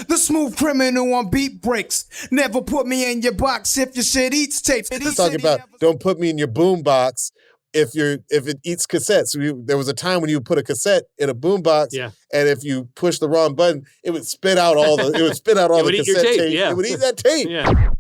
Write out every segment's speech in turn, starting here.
The smooth criminal on beat breaks. Never put me in your box if your shit eats tapes. Let's talk about don't put me in your boom box if it eats cassettes. There was a time when you would put a cassette in a boom box, and if you push the wrong button, it would spit out all the cassette tape. Yeah. It would eat that tape. Yeah.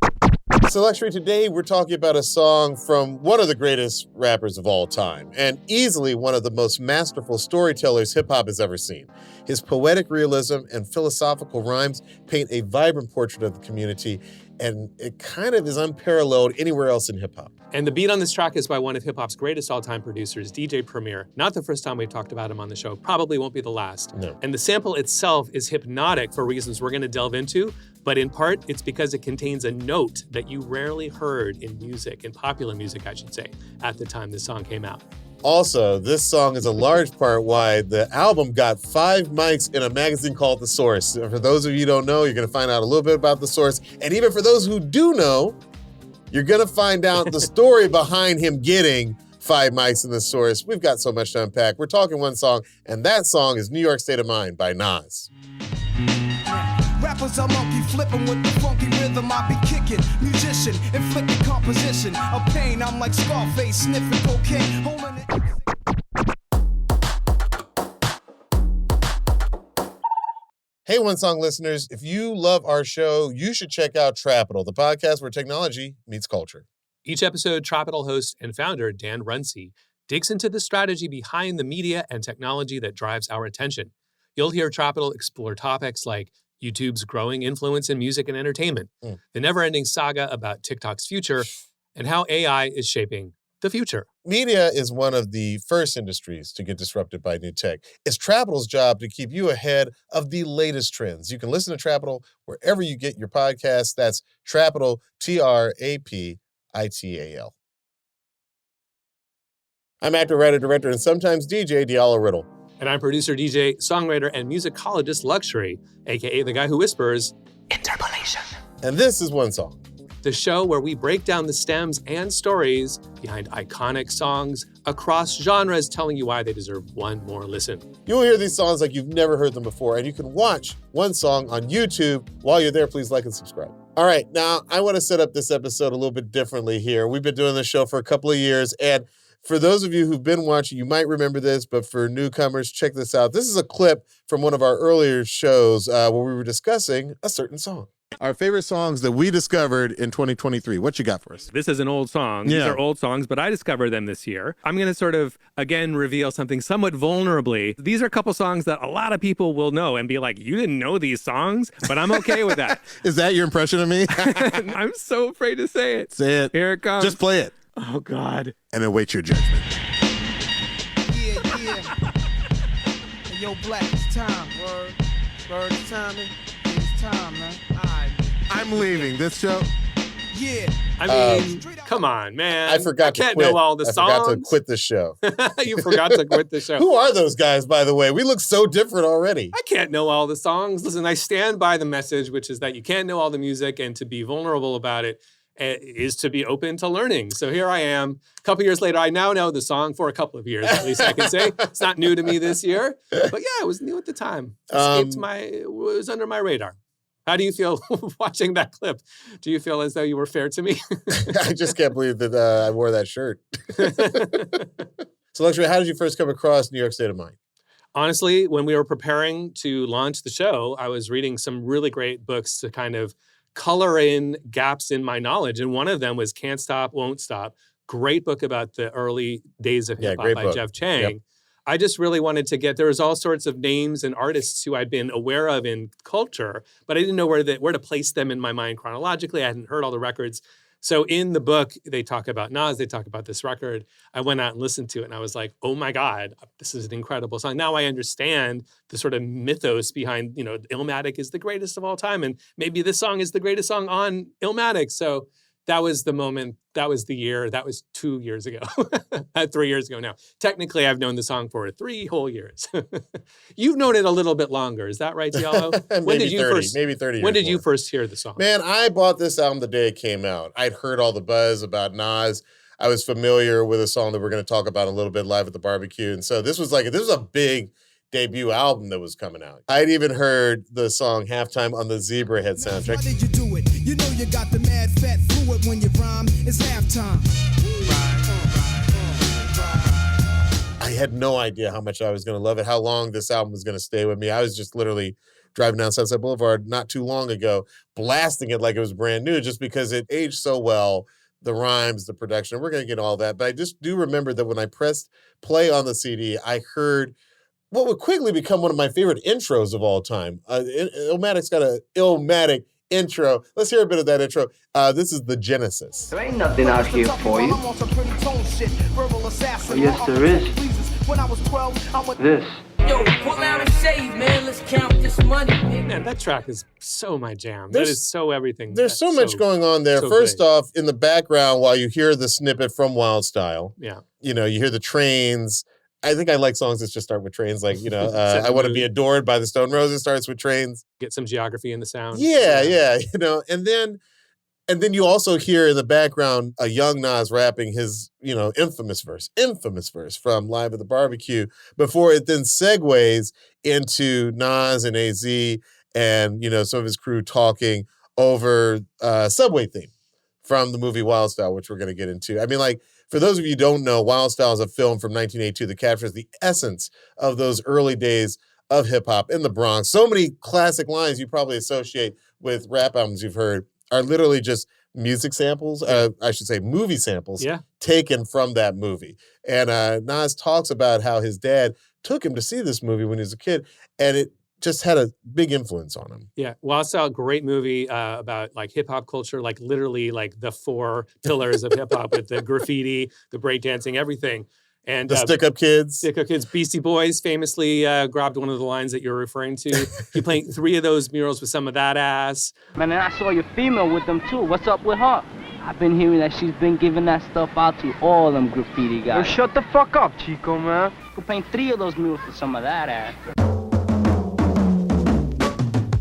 So, Luxury, today we're talking about a song from one of the greatest rappers of all time, and easily one of the most masterful storytellers hip-hop has ever seen. His poetic realism and philosophical rhymes paint a vibrant portrait of the community, and it kind of is unparalleled anywhere else in hip-hop. And the beat on this track is by one of hip-hop's greatest all-time producers, DJ Premier. Not the first time we've talked about him on the show, probably won't be the last. No. And the sample itself is hypnotic for reasons we're going to delve into, but in part, it's because it contains a note that you rarely heard in music, in popular music, I should say, at the time this song came out. Also, this song is a large part why the album got 5 mics in a magazine called The Source. And for those of you who don't know, you're going to find out a little bit about The Source. And even for those who do know, you're going to find out the story behind him getting 5 mics in The Source. We've got so much to unpack. We're talking one song, and that song is New York State of Mind by Nas. Rappers are monkey flipping with the funky rhythm I be kicking. Musician, inflicting composition of pain. I'm like Scarface, sniffing cocaine, holding it. Hey, One Song listeners, if you love our show, you should check out Trapital, the podcast where technology meets culture. Each episode, Trapital host and founder Dan Runcie digs into the strategy behind the media and technology that drives our attention. You'll hear Trapital explore topics like YouTube's growing influence in music and entertainment, the never-ending saga about TikTok's future, and how AI is shaping the future. Media is one of the first industries to get disrupted by new tech. It's Trapital's job to keep you ahead of the latest trends. You can listen to Trapital wherever you get your podcasts. That's Trapital, Trapital. I'm actor, writer, director, and sometimes DJ Diallo Riddle. And I'm producer, DJ, songwriter, and musicologist Luxury, aka the guy who whispers, interpolation. And this is One Song, the show where we break down the stems and stories behind iconic songs across genres, telling you why they deserve one more listen. You'll hear these songs like you've never heard them before, and you can watch One Song on YouTube. While you're there, please like and subscribe. All right, now I want to set up this episode a little bit differently here. We've been doing this show for a couple of years, and for those of you who've been watching, you might remember this, but for newcomers, check this out. This is a clip from one of our earlier shows where we were discussing a certain song. Our favorite songs that we discovered in 2023. What you got for us? This is an old song. Yeah. These are old songs, but I discovered them this year. I'm going to sort of, again, reveal something somewhat vulnerably. These are a couple songs that a lot of people will know and be like, you didn't know these songs? But I'm okay with that. Is that your impression of me? I'm so afraid to say it. Say it. Here it comes. Just play it. Oh, God. And await your judgment. Yeah. Hey, yo, Black, it's time. Word, it's time. It's time, man. All right. I'm leaving this show. Yeah. I mean, come on, man. I forgot to can't quit. know all the I songs. forgot to quit the show. You forgot to quit the show. Who are those guys, by the way? We look so different already. I can't know all the songs. Listen, I stand by the message, which is that you can't know all the music, and to be vulnerable about it is to be open to learning. So here I am, a couple years later. I now know the song for a couple of years, at least I can say. It's not new to me this year, but yeah, it was new at the time. It was under my radar. How do you feel watching that clip? Do you feel as though you were fair to me? I just can't believe that I wore that shirt. So, Luxury, how did you first come across New York State of Mind? Honestly, when we were preparing to launch the show, I was reading some really great books to kind of color in gaps in my knowledge. And one of them was Can't Stop, Won't Stop. Great book about the early days of hip-hop by Jeff Chang. Yep. I just really wanted to there was all sorts of names and artists who I'd been aware of in culture, but I didn't know where to place them in my mind chronologically. I hadn't heard all the records. So in the book, they talk about Nas, they talk about this record. I went out and listened to it, and I was like, oh my God, this is an incredible song. Now I understand the sort of mythos behind, Illmatic is the greatest of all time, and maybe this song is the greatest song on Illmatic. So that was the moment, that was the year, that was 2 years ago, 3 years ago now. Technically, I've known the song for 3 whole years. You've known it a little bit longer, is that right, Diallo? Maybe 30 years When did you more. first hear the song? Man, I bought this album the day it came out. I'd heard all the buzz about Nas. I was familiar with a song that we're going to talk about a little bit live at the barbecue. And so this was a big debut album that was coming out. I'd even heard the song Halftime on the Zebrahead Why soundtrack. did you do it? You know you got the mad fat fluid when you rhyme. It's halftime. I had no idea how much I was going to love it, how long this album was going to stay with me. I was just literally driving down Sunset Boulevard not too long ago, blasting it like it was brand new just because it aged so well. The rhymes, the production, we're going to get all that. But I just do remember that when I pressed play on the CD, I heard what would quickly become one of my favorite intros of all time. Illmatic's got an Illmatic intro. Let's hear a bit of that intro. This is the Genesis. There ain't nothing out here for you. Oh, yes, there is. This. Yo, pull out and shave, man. Let's count this money. Man, that track is so my jam. There's- That is so everything. There's That's so much going on there. so First great. off, in the background, while you hear the snippet from Wild Style, Yeah. you know, you hear the trains. I think I like songs that just start with trains, like, you know, Set the I Want to mood. Be Adored by the Stone Roses starts with trains. Get some geography in the sound. Yeah, you know, and then you also hear in the background a young Nas rapping his, you know, infamous verse from Live at the Barbecue before it then segues into Nas and AZ and, you know, some of his crew talking over Subway theme from the movie Wild Style, which we're going to get into. I mean, like, for those of you who don't know, Wild Style is a film from 1982 that captures the essence of those early days of hip hop in the Bronx. So many classic lines you probably associate with rap albums you've heard are literally just music samples, I should say movie samples, Yeah. taken from that movie. And Nas talks about how his dad took him to see this movie when he was a kid, and it just had a big influence on him. Yeah. Wild Style, great movie about like hip hop culture, like literally like the 4 pillars of hip hop with the graffiti, the breakdancing, everything. And The Stick Up Kids. Stick Up Kids, Beastie Boys famously grabbed one of the lines that you're referring to. He played 3 of those murals with some of that ass. Man, and I saw your female with them too. What's up with her? I've been hearing that she's been giving that stuff out to all them graffiti guys. Yo, shut the fuck up, Chico, man. You could paint 3 of those murals for some of that ass.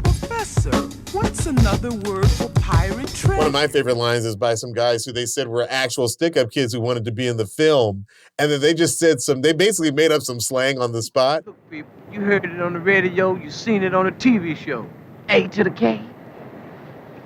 Professor, what's another word for pirate treasure? One of my favorite lines is by some guys who they said were actual stick-up kids who wanted to be in the film. And then they just said they basically made up some slang on the spot. Look, people, you heard it on the radio, you seen it on a TV show. A to the K.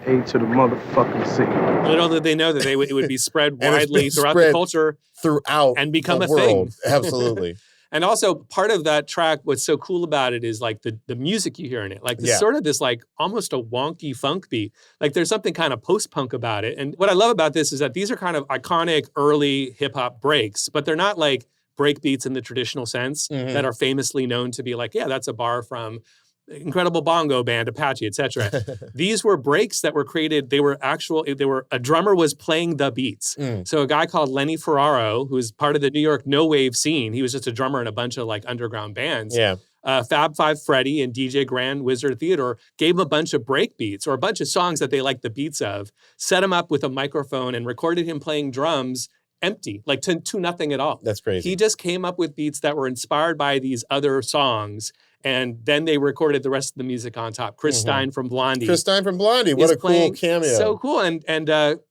A to the motherfucking C. Little did they know that it would be spread And it's widely been throughout spread the culture. Throughout And become the a thing. world. Absolutely. And also part of that track, what's so cool about it is like the music you hear in it. Like it's Yeah. sort of this like almost a wonky funk beat. Like there's something kind of post-punk about it. And what I love about this is that these are kind of iconic early hip hop breaks, but they're not like break beats in the traditional sense Mhm. that are famously known to be like, yeah, that's a bar from Incredible Bongo Band, Apache, etc. These were breaks that were created. They were a drummer was playing the beats. Mm. So a guy called Lenny Ferraro, who was part of the New York no wave scene, he was just a drummer in a bunch of like underground bands. Yeah. Fab Five Freddy and DJ Grand Wizard Theodore gave him a bunch of break beats or a bunch of songs that they liked the beats of, set him up with a microphone and recorded him playing drums empty, like to nothing at all. That's crazy. He just came up with beats that were inspired by these other songs. And then they recorded the rest of the music on top. Chris Stein from Blondie. Chris Stein from Blondie. What is a cool playing cameo. So cool. And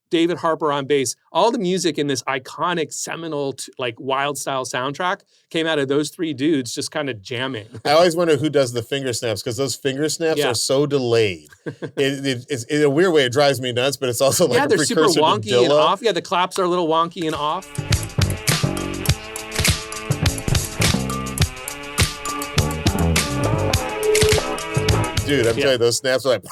David Harper on bass. All the music in this iconic, seminal, like Wild Style soundtrack came out of those 3 dudes just kind of jamming. I always wonder who does the finger snaps because those finger snaps Yeah. are so delayed. It's in a weird way, it drives me nuts, but it's also like Yeah, a they're super precursor to wonky and Dilla. off. Yeah, the claps are a little wonky and off. Dude, I'm telling you, those snaps are like,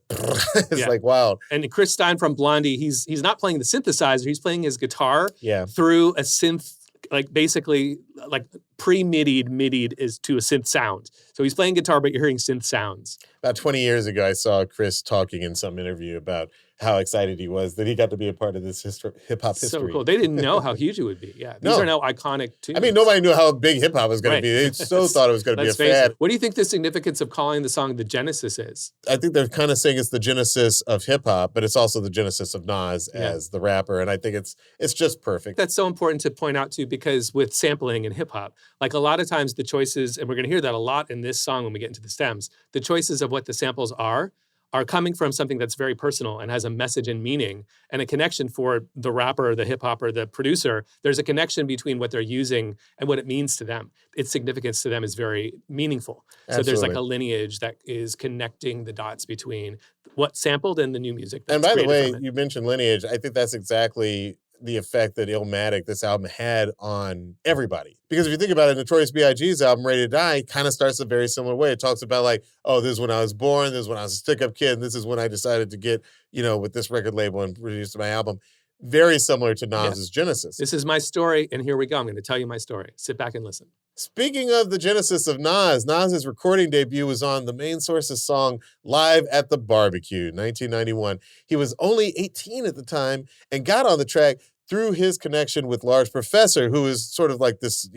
it's Yeah. like wild. And Chris Stein from Blondie, he's not playing the synthesizer. He's playing his guitar Yeah. through a synth, like basically like pre-midied is to a synth sound. So he's playing guitar, but you're hearing synth sounds. About 20 years ago, I saw Chris talking in some interview about how excited he was that he got to be a part of this hip-hop history. So cool. They didn't know how huge it would be. Yeah. These No. are now iconic too. I mean, nobody knew how big hip-hop was going Right. to be. They so thought it was going to be a Let's face fad. it. What do you think the significance of calling the song the Genesis is? I think they're kind of saying it's the genesis of hip-hop, but it's also the genesis of Nas Yeah. as the rapper, and I think it's just perfect. That's so important to point out too, because with sampling in hip hop, like a lot of times the choices, and we're going to hear that a lot in this song when we get into the stems, the choices of what the samples are are coming from something that's very personal and has a message and meaning and a connection for the rapper, the hip hopper, the producer. There's a connection between what they're using and what it means to them. Its significance to them is very meaningful. So there's like a lineage that is connecting the dots between what's sampled and the new music. And by the way, you mentioned lineage. I think that's exactly the effect that Illmatic, this album, had on everybody. Because if you think about it, Notorious B.I.G.'s album, Ready to Die, kind of starts a very similar way. It talks about like, oh, this is when I was born, this is when I was a stick-up kid, and this is when I decided to get, with this record label and produce my album. Very similar to Nas's Genesis. This is my story, and here we go. I'm going to tell you my story. Sit back and listen. Speaking of the genesis of Nas, Nas's recording debut was on the Main Source's song Live at the Barbecue, 1991. He was only 18 at the time and got on the track through his connection with Large Professor, who is sort of like this,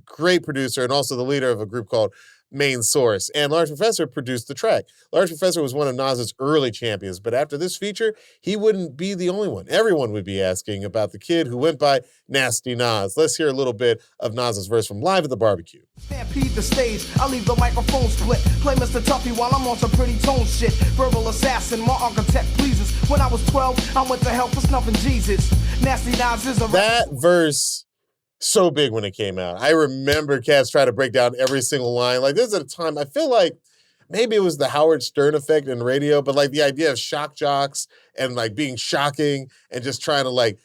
great producer and also the leader of a group called Main Source. And Large Professor produced the track. Large Professor was one of Nas's early champions, but after this feature, he wouldn't be the only one. Everyone would be asking about the kid who went by Nasty Nas. Let's hear a little bit of Nas's verse from Live at the Barbecue. Stampede the stage, I leave the microphone split. Play Mr. Tuffy while I'm on some pretty tone shit. Verbal assassin, my architect pleases. When I was 12, I went to hell for snuffing Jesus. Nasty Nas is a... That verse... so big when it came out. I remember cats trying to break down every single line. Like, this is at a time, I feel like maybe it was the Howard Stern effect in radio, but like the idea of shock jocks and like being shocking and just trying to like,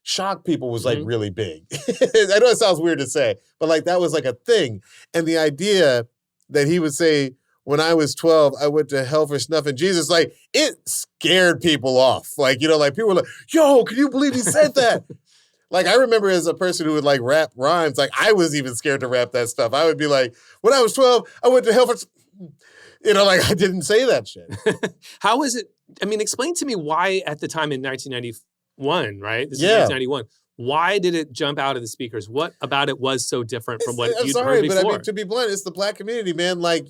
shock people was like really big. I know it sounds weird to say, but like that was like a thing. And the idea that he would say, when I was 12, I went to hell for snuffing Jesus, like it scared people off. Like, like people were like, yo, can you believe he said that? Like, I remember as a person who would, like, rap rhymes, like, I was even scared to rap that stuff. I would be like, when I was 12, I went to hell for... like, I didn't say that shit. How was it... I mean, explain to me why at the time in 1991, right? This is 1991. Why did it jump out of the speakers? What about it was so different from what you'd heard before? But I mean, to be blunt, it's the Black community, man. Like,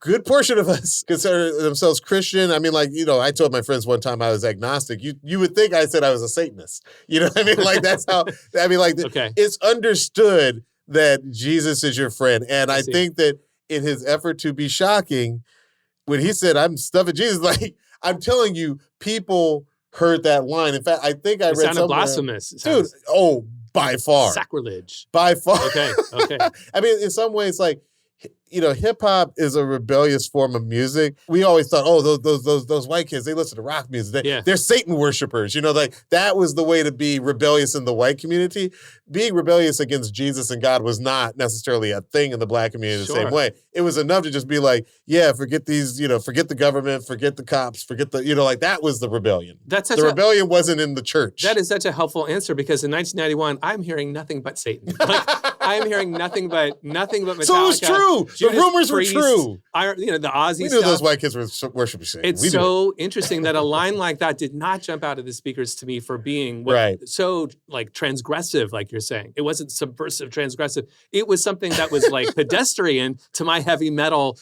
good portion of us consider themselves Christian. I mean, like, I told my friends one time I was agnostic. You would think I said I was a Satanist. You know what I mean? Like, that's how, okay. It's understood that Jesus is your friend. And I think that in his effort to be shocking, when he said, I'm stuffing Jesus, like, I'm telling you, people heard that line. In fact, I think I read somewhere. It sounded blasphemous. Dude, by far. Sacrilege. By far. Okay. I mean, in some ways, like, hip hop is a rebellious form of music. We always thought, those white kids, they listen to rock music. They're Satan worshipers. Like that was the way to be rebellious in the white community. Being rebellious against Jesus and God was not necessarily a thing in the Black community the same way. It was enough to just be like, forget these, forget the government, forget the cops, forget the, like that was the rebellion. The rebellion wasn't in the church. That is such a helpful answer because in 1991, I'm hearing nothing but Satan. Like, I'm hearing nothing but Metallica. So it's true. Judas the rumors Priest, were true. The Ozzy We knew stuff. those white kids were worshiping Satan. It's so interesting that a line like that did not jump out of the speakers to me for being so like transgressive, like you're saying. It wasn't subversive, transgressive. It was something that was like pedestrian to my heavy metal,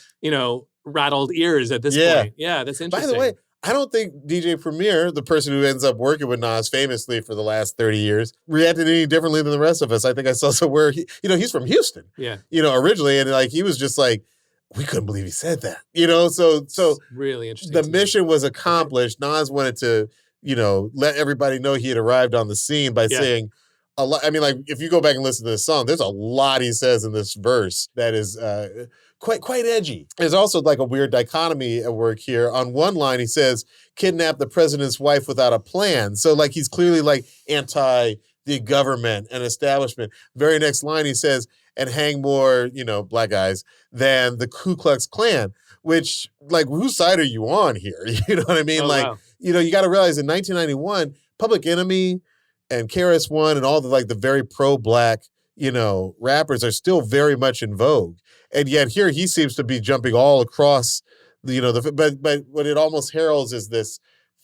rattled ears at this point. Yeah, that's interesting. By the way, I don't think DJ Premier, the person who ends up working with Nas famously for the last 30 years, reacted any differently than the rest of us. I think I saw somewhere, he's from Houston, originally. And like, he was just like, we couldn't believe he said that, so it's really interesting. The mission was accomplished. Nas wanted to, let everybody know he had arrived on the scene by saying a lot. I mean, like, if you go back and listen to this song, there's a lot he says in this verse that is, quite edgy. There's also like a weird dichotomy at work here. On one line, he says, kidnap the president's wife without a plan. So like he's clearly like anti the government and establishment. Very next line, he says, and hang more, black guys than the Ku Klux Klan, which like, whose side are you on here? You know what I mean? You got to realize in 1991, Public Enemy and KRS-One and all the very pro-black, rappers are still very much in vogue. And yet here he seems to be jumping all across, but what it almost heralds is this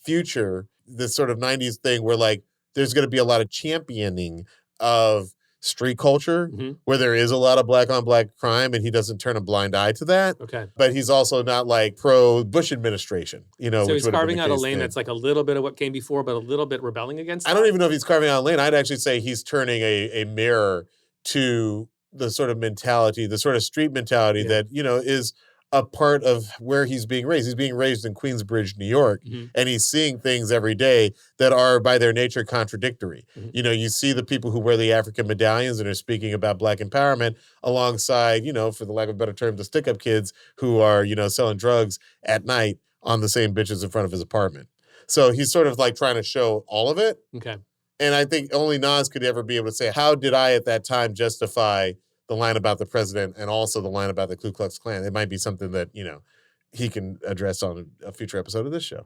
future, this sort of 90s thing where like there's going to be a lot of championing of street culture where there is a lot of black on black crime and he doesn't turn a blind eye to that. Okay. But he's also not like pro Bush administration, So he's carving out a lane that's like a little bit of what came before, but a little bit rebelling against that? I don't even know if he's carving out a lane. I'd actually say he's turning a mirror to the sort of mentality, the sort of street mentality that, is a part of where he's being raised. He's being raised in Queensbridge, New York, and he's seeing things every day that are by their nature contradictory. You know, you see the people who wear the African medallions and are speaking about Black empowerment alongside, you know, for the lack of a better term, the stick-up kids who are, you know, selling drugs at night on the same bitches in front of his apartment. So he's sort of like trying to show all of it. Okay. And I think only Nas could ever be able to say, how did I at that time justify the line about the president and also the line about the Ku Klux Klan? It might be something that, you know, he can address on a future episode of this show.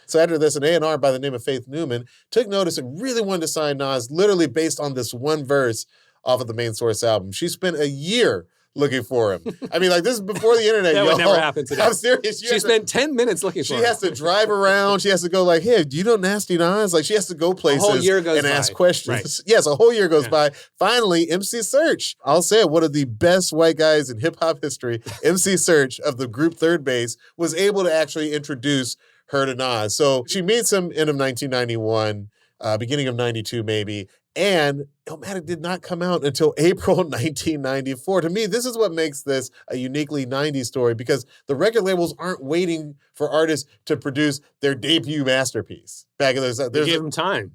So after this, an A&R by the name of Faith Newman took notice and really wanted to sign Nas literally based on this one verse off of the Main Source album. She spent a year looking for him. I mean, like, this is before the internet, That y'all. would never happen today. I'm serious. She spent 10 minutes looking for She him. has to drive around. She has to go like, hey, do you know Nasty Nas? Like, she has to go places year goes and by. ask questions. Right. Yes, a whole year goes by. Finally, MC Search. I'll say it, one of the best white guys in hip-hop history, MC Search of the group Third Base, was able to actually introduce her to Nas. So she meets him end of 1991, beginning of 92 maybe, and Illmatic did not come out until April 1994. To me, this is what makes this a uniquely 90s story, because the record labels aren't waiting for artists to produce their debut masterpiece. Back in those, They gave him time.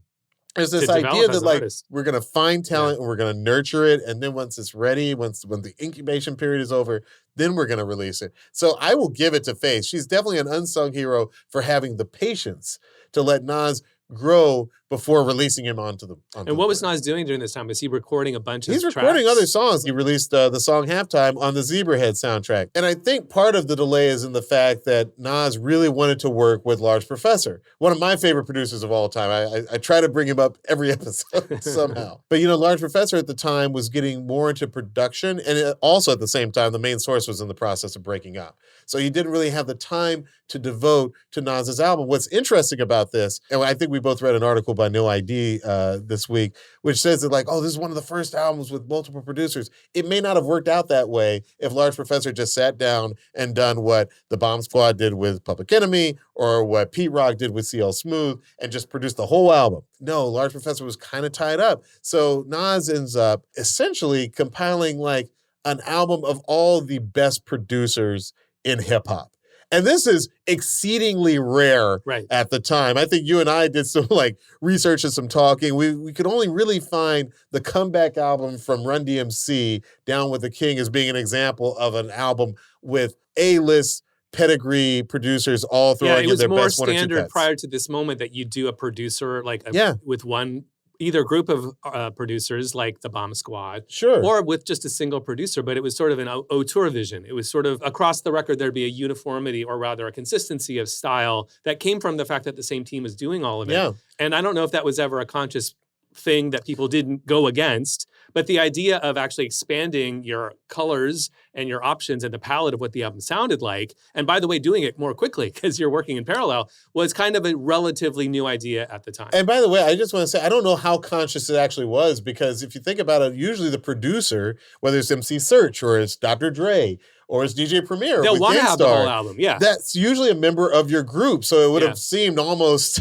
there's this to develop idea as that an like artist. we're gonna find talent and we're gonna nurture it, and then once it's ready, when the incubation period is over, then we're gonna release it. So I will give it to Faith. She's definitely an unsung hero for having the patience to let Nas grow before releasing him onto the. And what was Nas doing during this time? Was he recording a bunch of He's recording tracks? other songs. He released the song Halftime on the Zebrahead soundtrack. And I think part of the delay is in the fact that Nas really wanted to work with Large Professor, one of my favorite producers of all time. I try to bring him up every episode somehow. But, you know, Large Professor at the time was getting more into production. And also at the same time, the Main Source was in the process of breaking up. So he didn't really have the time to devote to Nas's album. What's interesting about this, and I think we both read an article by No ID this week, which says that like, oh, this is one of the first albums with multiple producers. It may not have worked out that way if Large Professor just sat down and done what the Bomb Squad did with Public Enemy or what Pete Rock did with CL Smooth and just produced the whole album. No, Large Professor was kind of tied up. So Nas ends up essentially compiling like an album of all the best producers in hip hop. And this is exceedingly rare at the time. I think you and I did some like research and some talking. We could only really find the comeback album from Run DMC, Down with the King, as being an example of an album with A-list pedigree producers all throwing in their best one or two cuts. It was more standard prior to this moment that you do a producer like with one either group of producers like the Bomb Squad, or with just a single producer, but it was sort of an auteur vision. It was sort of across the record, there'd be a uniformity or rather a consistency of style that came from the fact that the same team was doing all of it. Yeah. And I don't know if that was ever a conscious thing that people didn't go against, but the idea of actually expanding your colors and your options and the palette of what the album sounded like, and by the way, doing it more quickly because you're working in parallel, was kind of a relatively new idea at the time. And by the way, I just want to say, I don't know how conscious it actually was, because if you think about it, usually the producer, whether it's MC Search or it's Dr. Dre or it's DJ Premier, they'll want to have the Gangstar, whole album, yeah. That's usually a member of your group. So it would have seemed almost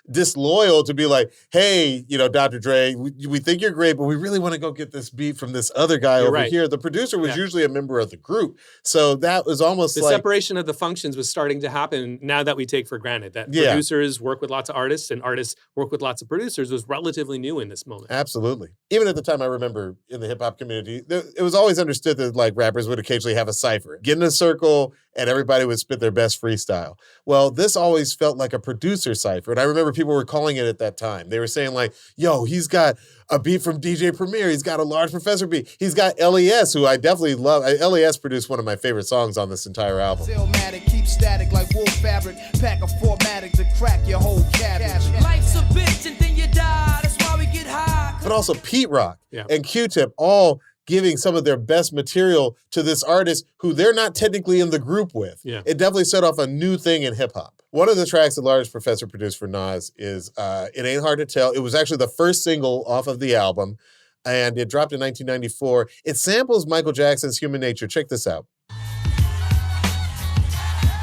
disloyal to be like, hey, you know, Dr. Dre, we think you're great, but we really want to go get this beat from this other guy over here. The producer was usually a member of the group. So that was almost the like... separation of the functions was starting to happen now that we take for granted. That producers work with lots of artists and artists work with lots of producers was relatively new in this moment. Absolutely. Even at the time, I remember in the hip-hop community, it was always understood that like rappers would occasionally have a cipher. Get in a circle and everybody would spit their best freestyle. Well, this always felt like a producer cipher. And I remember people were calling it at that time. They were saying like, yo, he's got a beat from DJ Premier. He's got a Large Professor beat. He's got LES, who I definitely love. LES produced one of my favorite songs on this entire album. Illmatic, keep static like wool fabric. Pack a formatic to crack your whole cabbage. Life's a bitch and then you die. That's why we get high. But also Pete Rock and Q-Tip all giving some of their best material to this artist who they're not technically in the group with. It definitely set off a new thing in hip hop. One of the tracks that Large Professor produced for Nas is It Ain't Hard to Tell. It was actually the first single off of the album, and it dropped in 1994. It samples Michael Jackson's Human Nature. Check this out.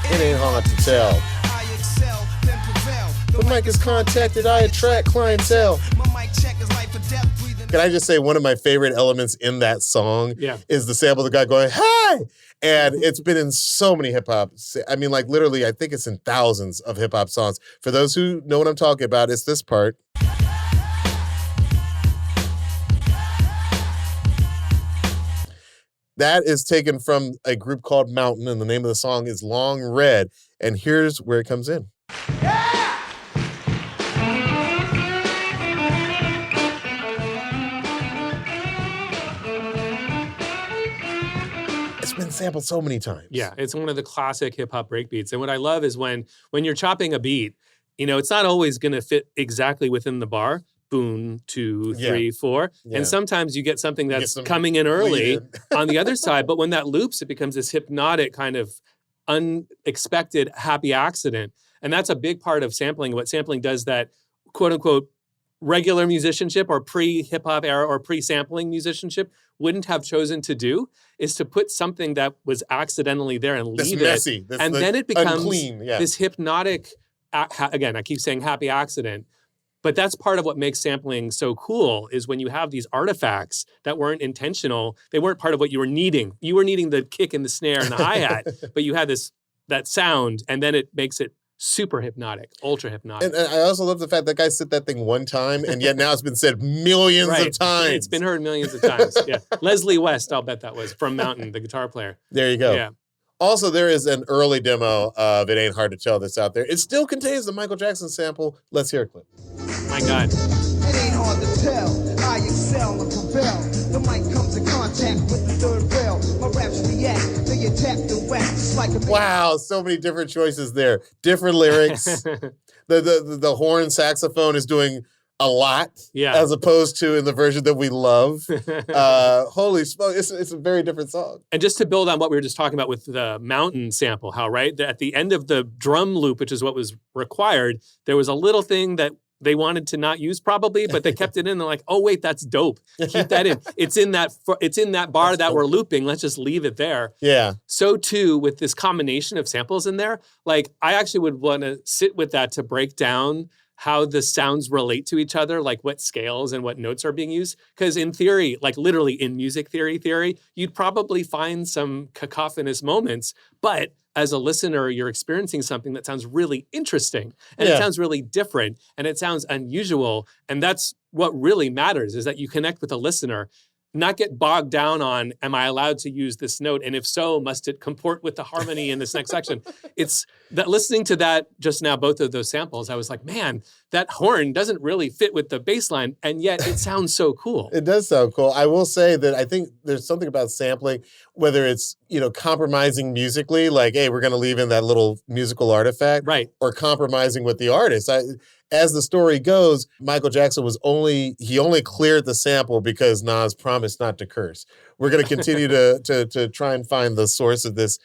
It ain't hard to tell. When Mike is contacted, I attract clientele. Can I just say one of my favorite elements in that song is the sample of the guy going, hey! And it's been in so many hip hop. I mean, like literally, I think it's in thousands of hip hop songs. For those who know what I'm talking about, it's this part. That is taken from a group called Mountain, and the name of the song is Long Red. And here's where it comes in. It's been sampled so many times. Yeah, it's one of the classic hip hop breakbeats. And what I love is when you're chopping a beat, it's not always going to fit exactly within the bar. Boom, 2, 3, 4. Yeah. And sometimes you get something get that's some coming in early bleed on the other side. But when that loops, it becomes this hypnotic kind of unexpected happy accident. And that's a big part of sampling. What sampling does that, quote unquote, regular musicianship or pre-hip hop era or pre-sampling musicianship wouldn't have chosen to do is to put something that was accidentally there and That's leave messy. it. And then it becomes unclean. Yeah. this hypnotic, again, I keep saying happy accident. But that's part of what makes sampling so cool is when you have these artifacts that weren't intentional. They weren't part of what you were needing. You were needing the kick and the snare and the hi-hat, but you had that sound, and then it makes it super hypnotic, ultra hypnotic. And I also love the fact that guy said that thing one time, and yet now it's been said millions Right. of times. It's been heard millions of times. Yeah. Leslie West, I'll bet that was from Mountain, the guitar player. There you go. Yeah. Also, there is an early demo of It Ain't Hard to Tell that's out there. It still contains the Michael Jackson sample. Let's hear a clip. My God. It ain't hard to tell. I excel and prevail. The mic comes in contact with the third rail. My raps react. They attack the wax like a Wow, so many different choices there. Different lyrics. The horn saxophone is doing a lot, Yeah. as opposed to in the version that we love. Holy smoke, it's a very different song. And just to build on what we were just talking about with the Mountain sample, how, right, at the end of the drum loop, which is what was required, there was a little thing that they wanted to not use probably, but they kept it in. They're like, oh, wait, that's dope. Keep that in. It's in that bar that we're looping. Let's just leave it there. Yeah. So too, with this combination of samples in there, like I actually would want to sit with that to break down how the sounds relate to each other, like what scales and what notes are being used. Because in theory, like literally in music theory, you'd probably find some cacophonous moments, but as a listener, you're experiencing something that sounds really interesting and it sounds really different and it sounds unusual. And that's what really matters, is that you connect with a listener, not get bogged down on, am I allowed to use this note? And if so, must it comport with the harmony in this next section? It's that listening to that just now, both of those samples, I was like, man, that horn doesn't really fit with the bass line, and yet it sounds so cool. It does sound cool. I will say that I think there's something about sampling, whether it's, compromising musically, like, hey, we're going to leave in that little musical artifact, Right. or compromising with the artist. As the story goes, Michael Jackson only cleared the sample because Nas promised not to curse. We're going to continue to try and find the source of this,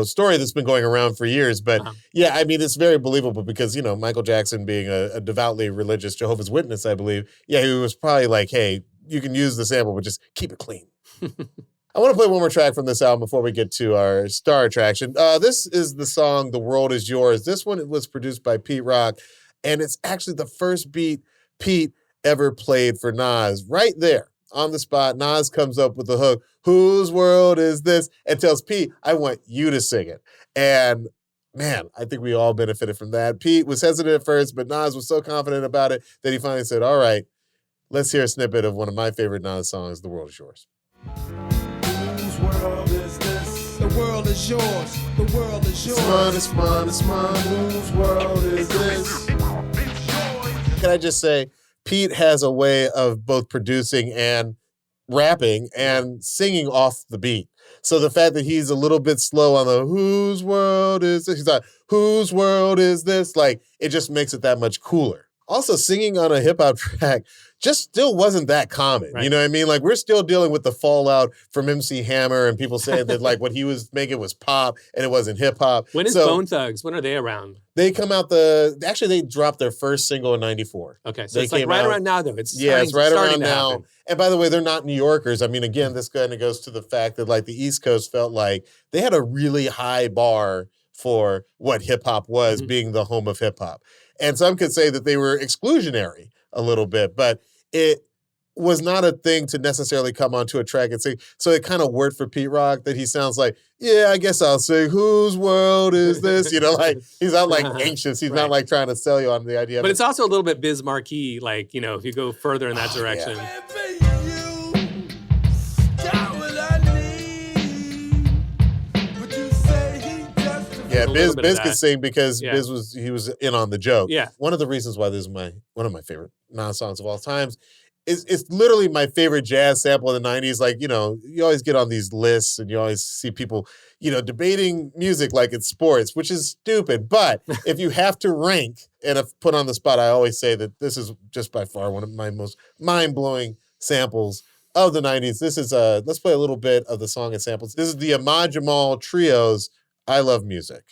story that's been going around for years. But yeah, I mean, it's very believable because, Michael Jackson being a devoutly religious Jehovah's Witness, I believe. Yeah, he was probably like, hey, you can use the sample, but just keep it clean. I want to play one more track from this album before we get to our star attraction. This is the song, The World Is Yours. This one was produced by Pete Rock, and it's actually the first beat Pete ever played for Nas. Right there, on the spot, Nas comes up with the hook, whose world is this? And tells Pete, I want you to sing it. And man, I think we all benefited from that. Pete was hesitant at first, but Nas was so confident about it that he finally said, all right, let's hear a snippet of one of my favorite Nas songs, The World Is Yours. Whose world is this? The world is yours. The world is yours. It's mine. Whose world is this? Can I just say, Pete has a way of both producing and rapping and singing off the beat. So the fact that he's a little bit slow on the whose world is this? He's like, whose world is this? Like, it just makes it that much cooler. Also, singing on a hip hop track just still wasn't that common. Right. You know what I mean? Like, we're still dealing with the fallout from MC Hammer and people saying that like what he was making was pop and it wasn't hip hop. When is Bone Thugs? When are they around? They come out they dropped their first single in 94. Okay, so They it's like came right out- around now, though. It's It's right starting around to now. happen. And by the way, they're not New Yorkers. I mean, again, this kind of goes to the fact that like the East Coast felt like they had a really high bar for what hip hop was, being the home of hip hop. And some could say that they were exclusionary a little bit, but was not a thing to necessarily come onto a track and sing. So it kind of worked for Pete Rock that he sounds like, yeah, I guess I'll sing, whose world is this? You know, like he's not like anxious. He's not like trying to sell you on the idea. But it's also a little bit Biz Markie, like, you know, if you go further in that direction. Yeah, Biz could sing because Biz was in on the joke. Yeah. One of the reasons why this is one of my favorite Nas songs of all times is it's literally my favorite jazz sample in the 90s. Like, you know, you always get on these lists and you always see people, you know, debating music like it's sports, which is stupid. But if you have to rank, and if put on the spot, I always say that this is just by far one of my most mind-blowing samples of the 90s. This is let's play a little bit of the song and samples. This is the Ahmad Jamal Trio's I Love Music.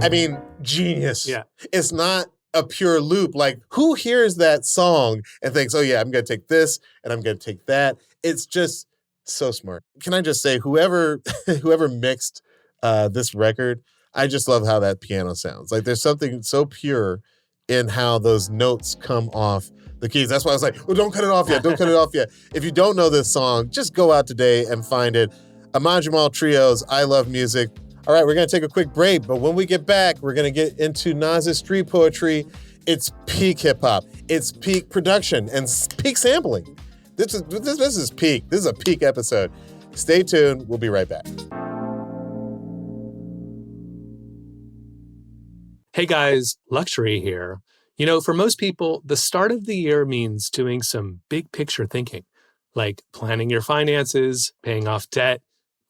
I mean, genius. Yeah. It's not a pure loop. Like, who hears that song and thinks, oh yeah, I'm going to take this and I'm going to take that? It's just so smart. Can I just say, whoever mixed this record, I just love how that piano sounds. Like, there's something so pure in how those notes come off the keys. That's why I was like, well, don't cut it off yet. Don't cut it off yet. If you don't know this song, just go out today and find it. Ahmad Jamal Trio's I Love Music. All right, we're going to take a quick break, but when we get back, we're going to get into Nas's street poetry. It's peak hip-hop. It's peak production and peak sampling. This is peak. This is a peak episode. Stay tuned. We'll be right back. Hey guys, Luxury here. You know, for most people, the start of the year means doing some big picture thinking, like planning your finances, paying off debt,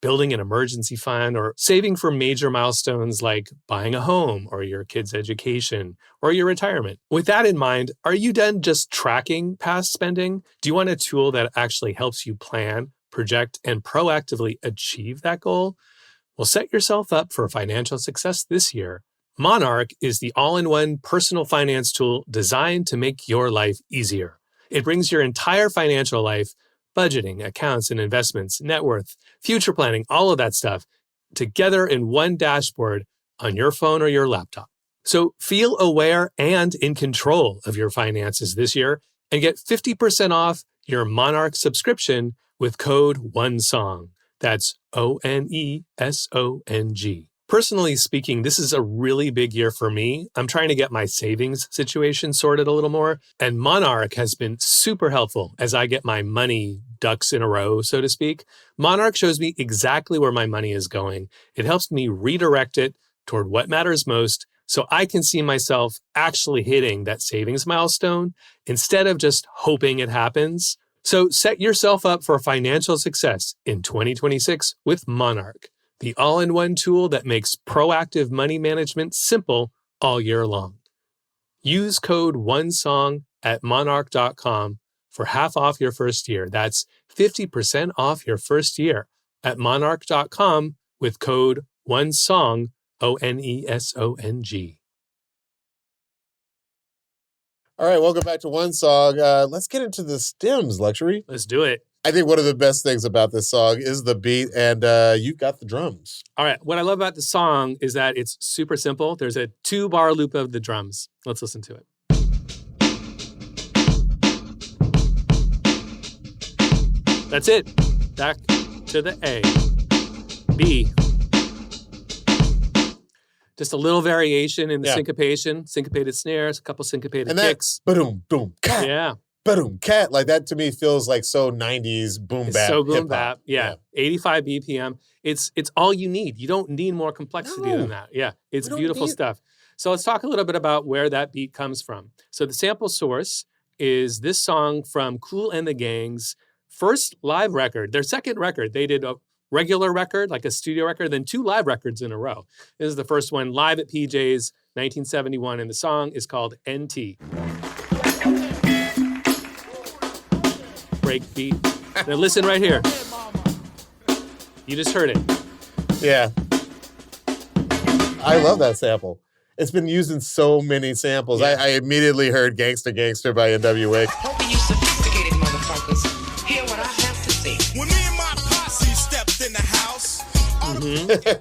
building an emergency fund, or saving for major milestones like buying a home or your kid's education or your retirement. With that in mind, are you done just tracking past spending? Do you want a tool that actually helps you plan, project, and proactively achieve that goal? Well, set yourself up for financial success this year. Monarch is the all-in-one personal finance tool designed to make your life easier. It brings your entire financial life, budgeting, accounts and investments, net worth, future planning, all of that stuff, together in one dashboard on your phone or your laptop. So feel aware and in control of your finances this year and get 50% off your Monarch subscription with code ONESONG. That's ONESONG. Personally speaking, this is a really big year for me. I'm trying to get my savings situation sorted a little more, and Monarch has been super helpful as I get my money ducks in a row, so to speak. Monarch shows me exactly where my money is going. It helps me redirect it toward what matters most so I can see myself actually hitting that savings milestone instead of just hoping it happens. So set yourself up for financial success in 2026 with Monarch, the all-in-one tool that makes proactive money management simple all year long. Use code ONESONG at monarch.com for half off your first year. That's 50% off your first year at monarch.com with code ONESONG, ONESONG. All right, welcome back to One Song. Let's get into the stems, Luxury. Let's do it. I think one of the best things about this song is the beat, and you got the drums. All right. What I love about the song is that it's super simple. There's a 2-bar loop of the drums. Let's listen to it. That's it. Back to the A. B. Just a little variation in the syncopation, syncopated snares, a couple syncopated and kicks. Boom, boom, cat. Yeah. Boom, cat. Like that to me feels like so 90s boom It's bap. so boom hip-hop. bap. Yeah. 85 BPM. It's all you need. You don't need more complexity than that. Yeah. It's beautiful stuff. So let's talk a little bit about where that beat comes from. So the sample source is this song from Kool and the Gang's first live record, their second record. They did a regular record, like a studio record, then 2 live records in a row. This is the first one, live at PJ's, 1971, and the song is called NT. Break beat. Now listen right here. You just heard it. Yeah. I love that sample. It's been used in so many samples. Yeah. I immediately heard Gangsta Gangster by NWA. Hope you sophisticated motherfuckers hear what I have to say. When me and my posse stepped in the house,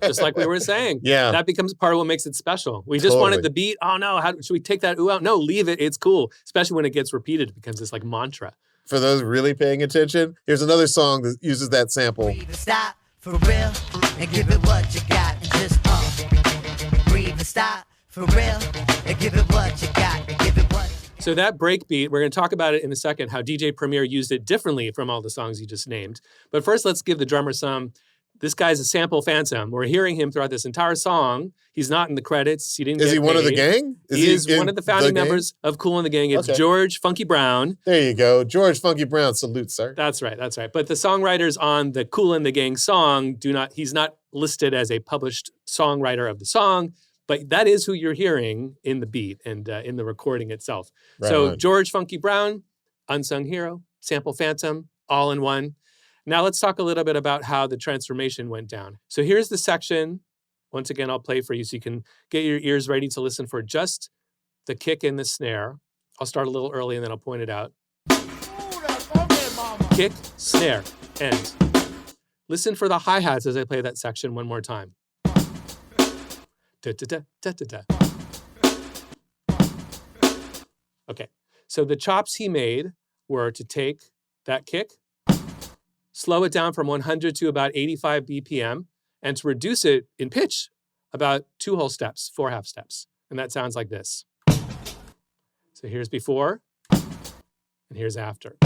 Just like we were saying. Yeah. That becomes part of what makes it special. We just wanted Totally. the beat. Oh no, should we take that ooh out? No, leave it. It's cool. Especially when it gets repeated, it becomes this like mantra. For those really paying attention, here's another song that uses that sample. Stop for real and give it what you got and just breathe and stop for real and give it what you got and give it what. So that break beat, we're going to talk about it in a second, how DJ Premier used it differently from all the songs you just named. But first, let's give the drummer some. This guy's a sample phantom. We're hearing him throughout this entire song. He's not in the credits. He didn't. Is get he one of the paid. gang? He is in one of the founding gang? members of Kool and the Gang. It's Okay. George Funky Brown. There you go. George Funky Brown. Salute, sir. That's right. That's right. But the songwriters on the Kool and the Gang song he's not listed as a published songwriter of the song, but that is who you're hearing in the beat and in the recording itself. Right So on. George Funky Brown, unsung hero, sample phantom, all in one. Now let's talk a little bit about how the transformation went down. So here's the section. Once again, I'll play for you so you can get your ears ready to listen for just the kick and the snare. I'll start a little early and then I'll point it out. Kick, snare, end. Listen for the hi-hats as I play that section one more time. Da-da-da-da-da-da. Okay, so the chops he made were to take that kick, slow it down from 100 to about 85 BPM, and to reduce it in pitch about 2 whole steps, 4 half steps. And that sounds like this. So here's before, and here's after.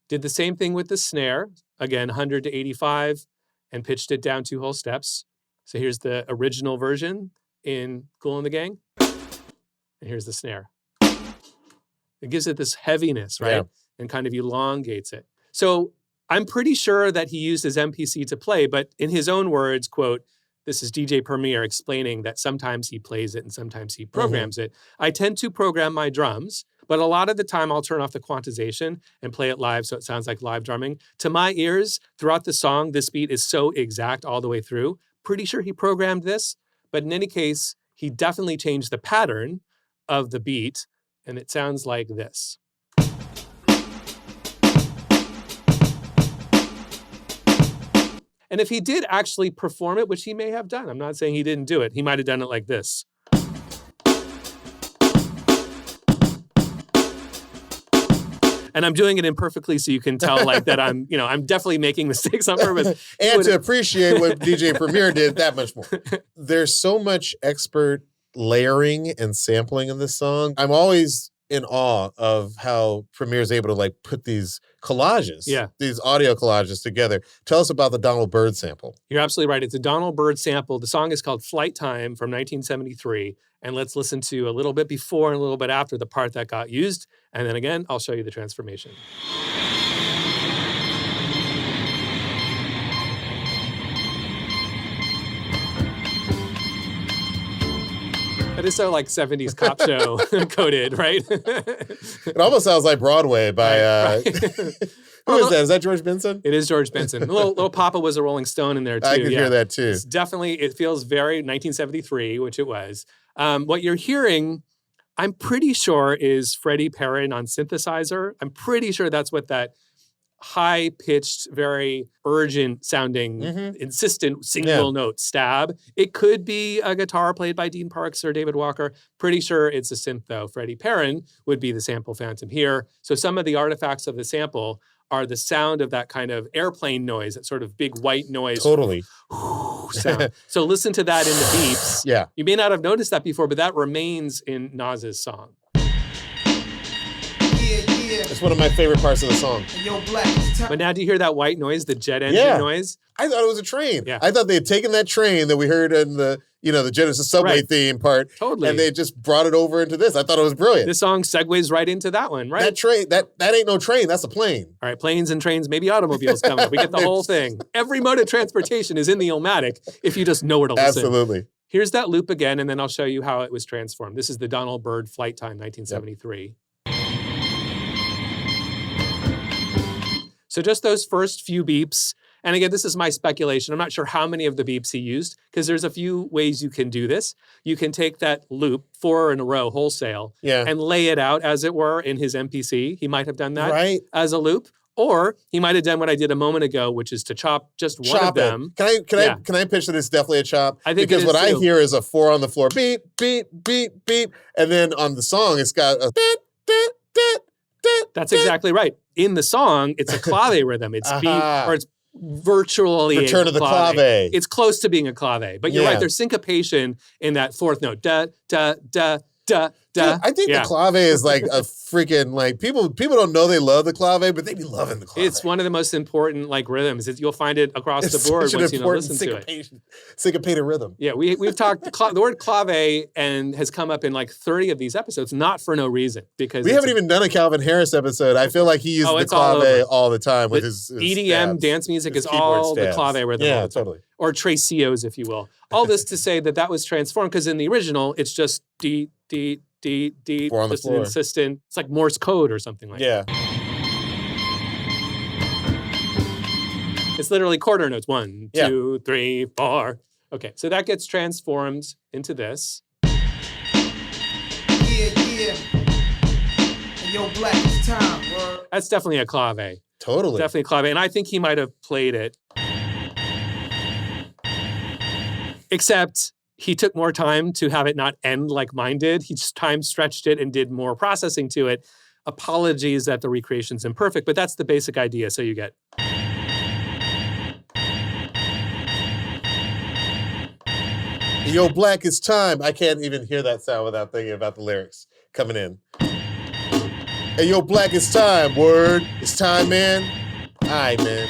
Did the same thing with the snare, again, 100 to 85, and pitched it down 2 whole steps. So here's the original version in Kool and the Gang, and here's the snare. It gives it this heaviness, right? Yeah. And kind of elongates it. So I'm pretty sure that he used his MPC to play, but in his own words, quote, this is DJ Premier explaining that sometimes he plays it and sometimes he programs it. I tend to program my drums, but a lot of the time I'll turn off the quantization and play it live so it sounds like live drumming. To my ears, throughout the song, this beat is so exact all the way through. Pretty sure he programmed this, but in any case, he definitely changed the pattern of the beat, and it sounds like this. And if he did actually perform it, which he may have done, I'm not saying he didn't do it, he might have done it like this. And I'm doing it imperfectly so you can tell like that I'm definitely making mistakes on purpose. And to appreciate what DJ Premier did that much more. There's so much expert layering and sampling in this song. I'm always in awe of how Premier is able to like put these collages, these audio collages together. Tell us about the Donald Byrd sample. You're absolutely right. It's a Donald Byrd sample. The song is called Flight Time from 1973. And let's listen to a little bit before and a little bit after the part that got used. And then again, I'll show you the transformation. That is so like 70s cop show coded, right? It almost sounds like Broadway by who is that? Is that George Benson? It is George Benson. Little Papa was a Rolling Stone in there too. I could hear that too. It's definitely, it feels very 1973, which it was. What you're hearing, I'm pretty sure is Freddie Perrin on synthesizer. I'm pretty sure that's what that high-pitched, very urgent-sounding, insistent single note stab. It could be a guitar played by Dean Parks or David Walker. Pretty sure it's a synth, though. Freddie Perrin would be the sample phantom here. So some of the artifacts of the sample are the sound of that kind of airplane noise, that sort of big white noise. Totally. Sound. So listen to that in the beeps. Yeah. You may not have noticed that before, but that remains in Nas's song. It's one of my favorite parts of the song. But now do you hear that white noise, the jet engine noise? I thought it was a train. Yeah. I thought they had taken that train that we heard in the Genesis Subway theme part. Totally. And they just brought it over into this. I thought it was brilliant. This song segues right into that one, right? That train, that ain't no train, that's a plane. All right, planes and trains, maybe automobiles coming up. We get the whole thing. Every mode of transportation is in the Illmatic if you just know where to listen. Absolutely. Here's that loop again, and then I'll show you how it was transformed. This is the Donald Byrd Flight Time, 1973. Yep. So just those first few beeps, and again, this is my speculation. I'm not sure how many of the beeps he used, because there's a few ways you can do this. You can take that loop, 4 in a row, wholesale, and lay it out, as it were, in his MPC. He might have done that as a loop. Or he might have done what I did a moment ago, which is to chop just one of them. Can I pitch that it's definitely a chop? I think because it what is I too. hear is a 4 on the floor, beep, beep, beep, beep. And then on the song, it's got a That's exactly right. In the song, it's a clave rhythm. It's beat, or it's virtually Return a of the clave. It's close to being a clave, but you're Yeah. right. There's syncopation in that fourth note. Da da da da da. Dude, I think the clave is like a freaking like people don't know they love the clave, but they be loving the clave. It's one of the most important like rhythms. You'll find it across It's the board such an once you important listen to it. syncopated rhythm. Yeah, we've talked the word clave and has come up in like 30 of these episodes, not for no reason because We haven't even done a Calvin Harris episode. I feel like he uses the it's all clave over. all the time with The his EDM stabs. dance music His is keyboard all the stabs. clave rhythm. Yeah, all the time. totally. Or tresillos, if you will. All this to say that was transformed because in the original, it's just D, D, D, D, 4 on the just an floor. insistent, it's like Morse code or something like that. Yeah. It's literally quarter notes. 1, Yeah. 2, 3, 4. Okay, so that gets transformed into this. Yeah, yeah. Hey, yo, Black, it's time, word. That's definitely a clave. Totally. Definitely a clave. And I think he might have played it. Except he took more time to have it not end like mine did. He just time stretched it and did more processing to it. Apologies that the recreation's imperfect, but that's the basic idea. So you get. Yo, Black, it's time. I can't even hear that sound without thinking about the lyrics coming in. Hey, yo, Black, it's time. Word. It's time, man. All right, man.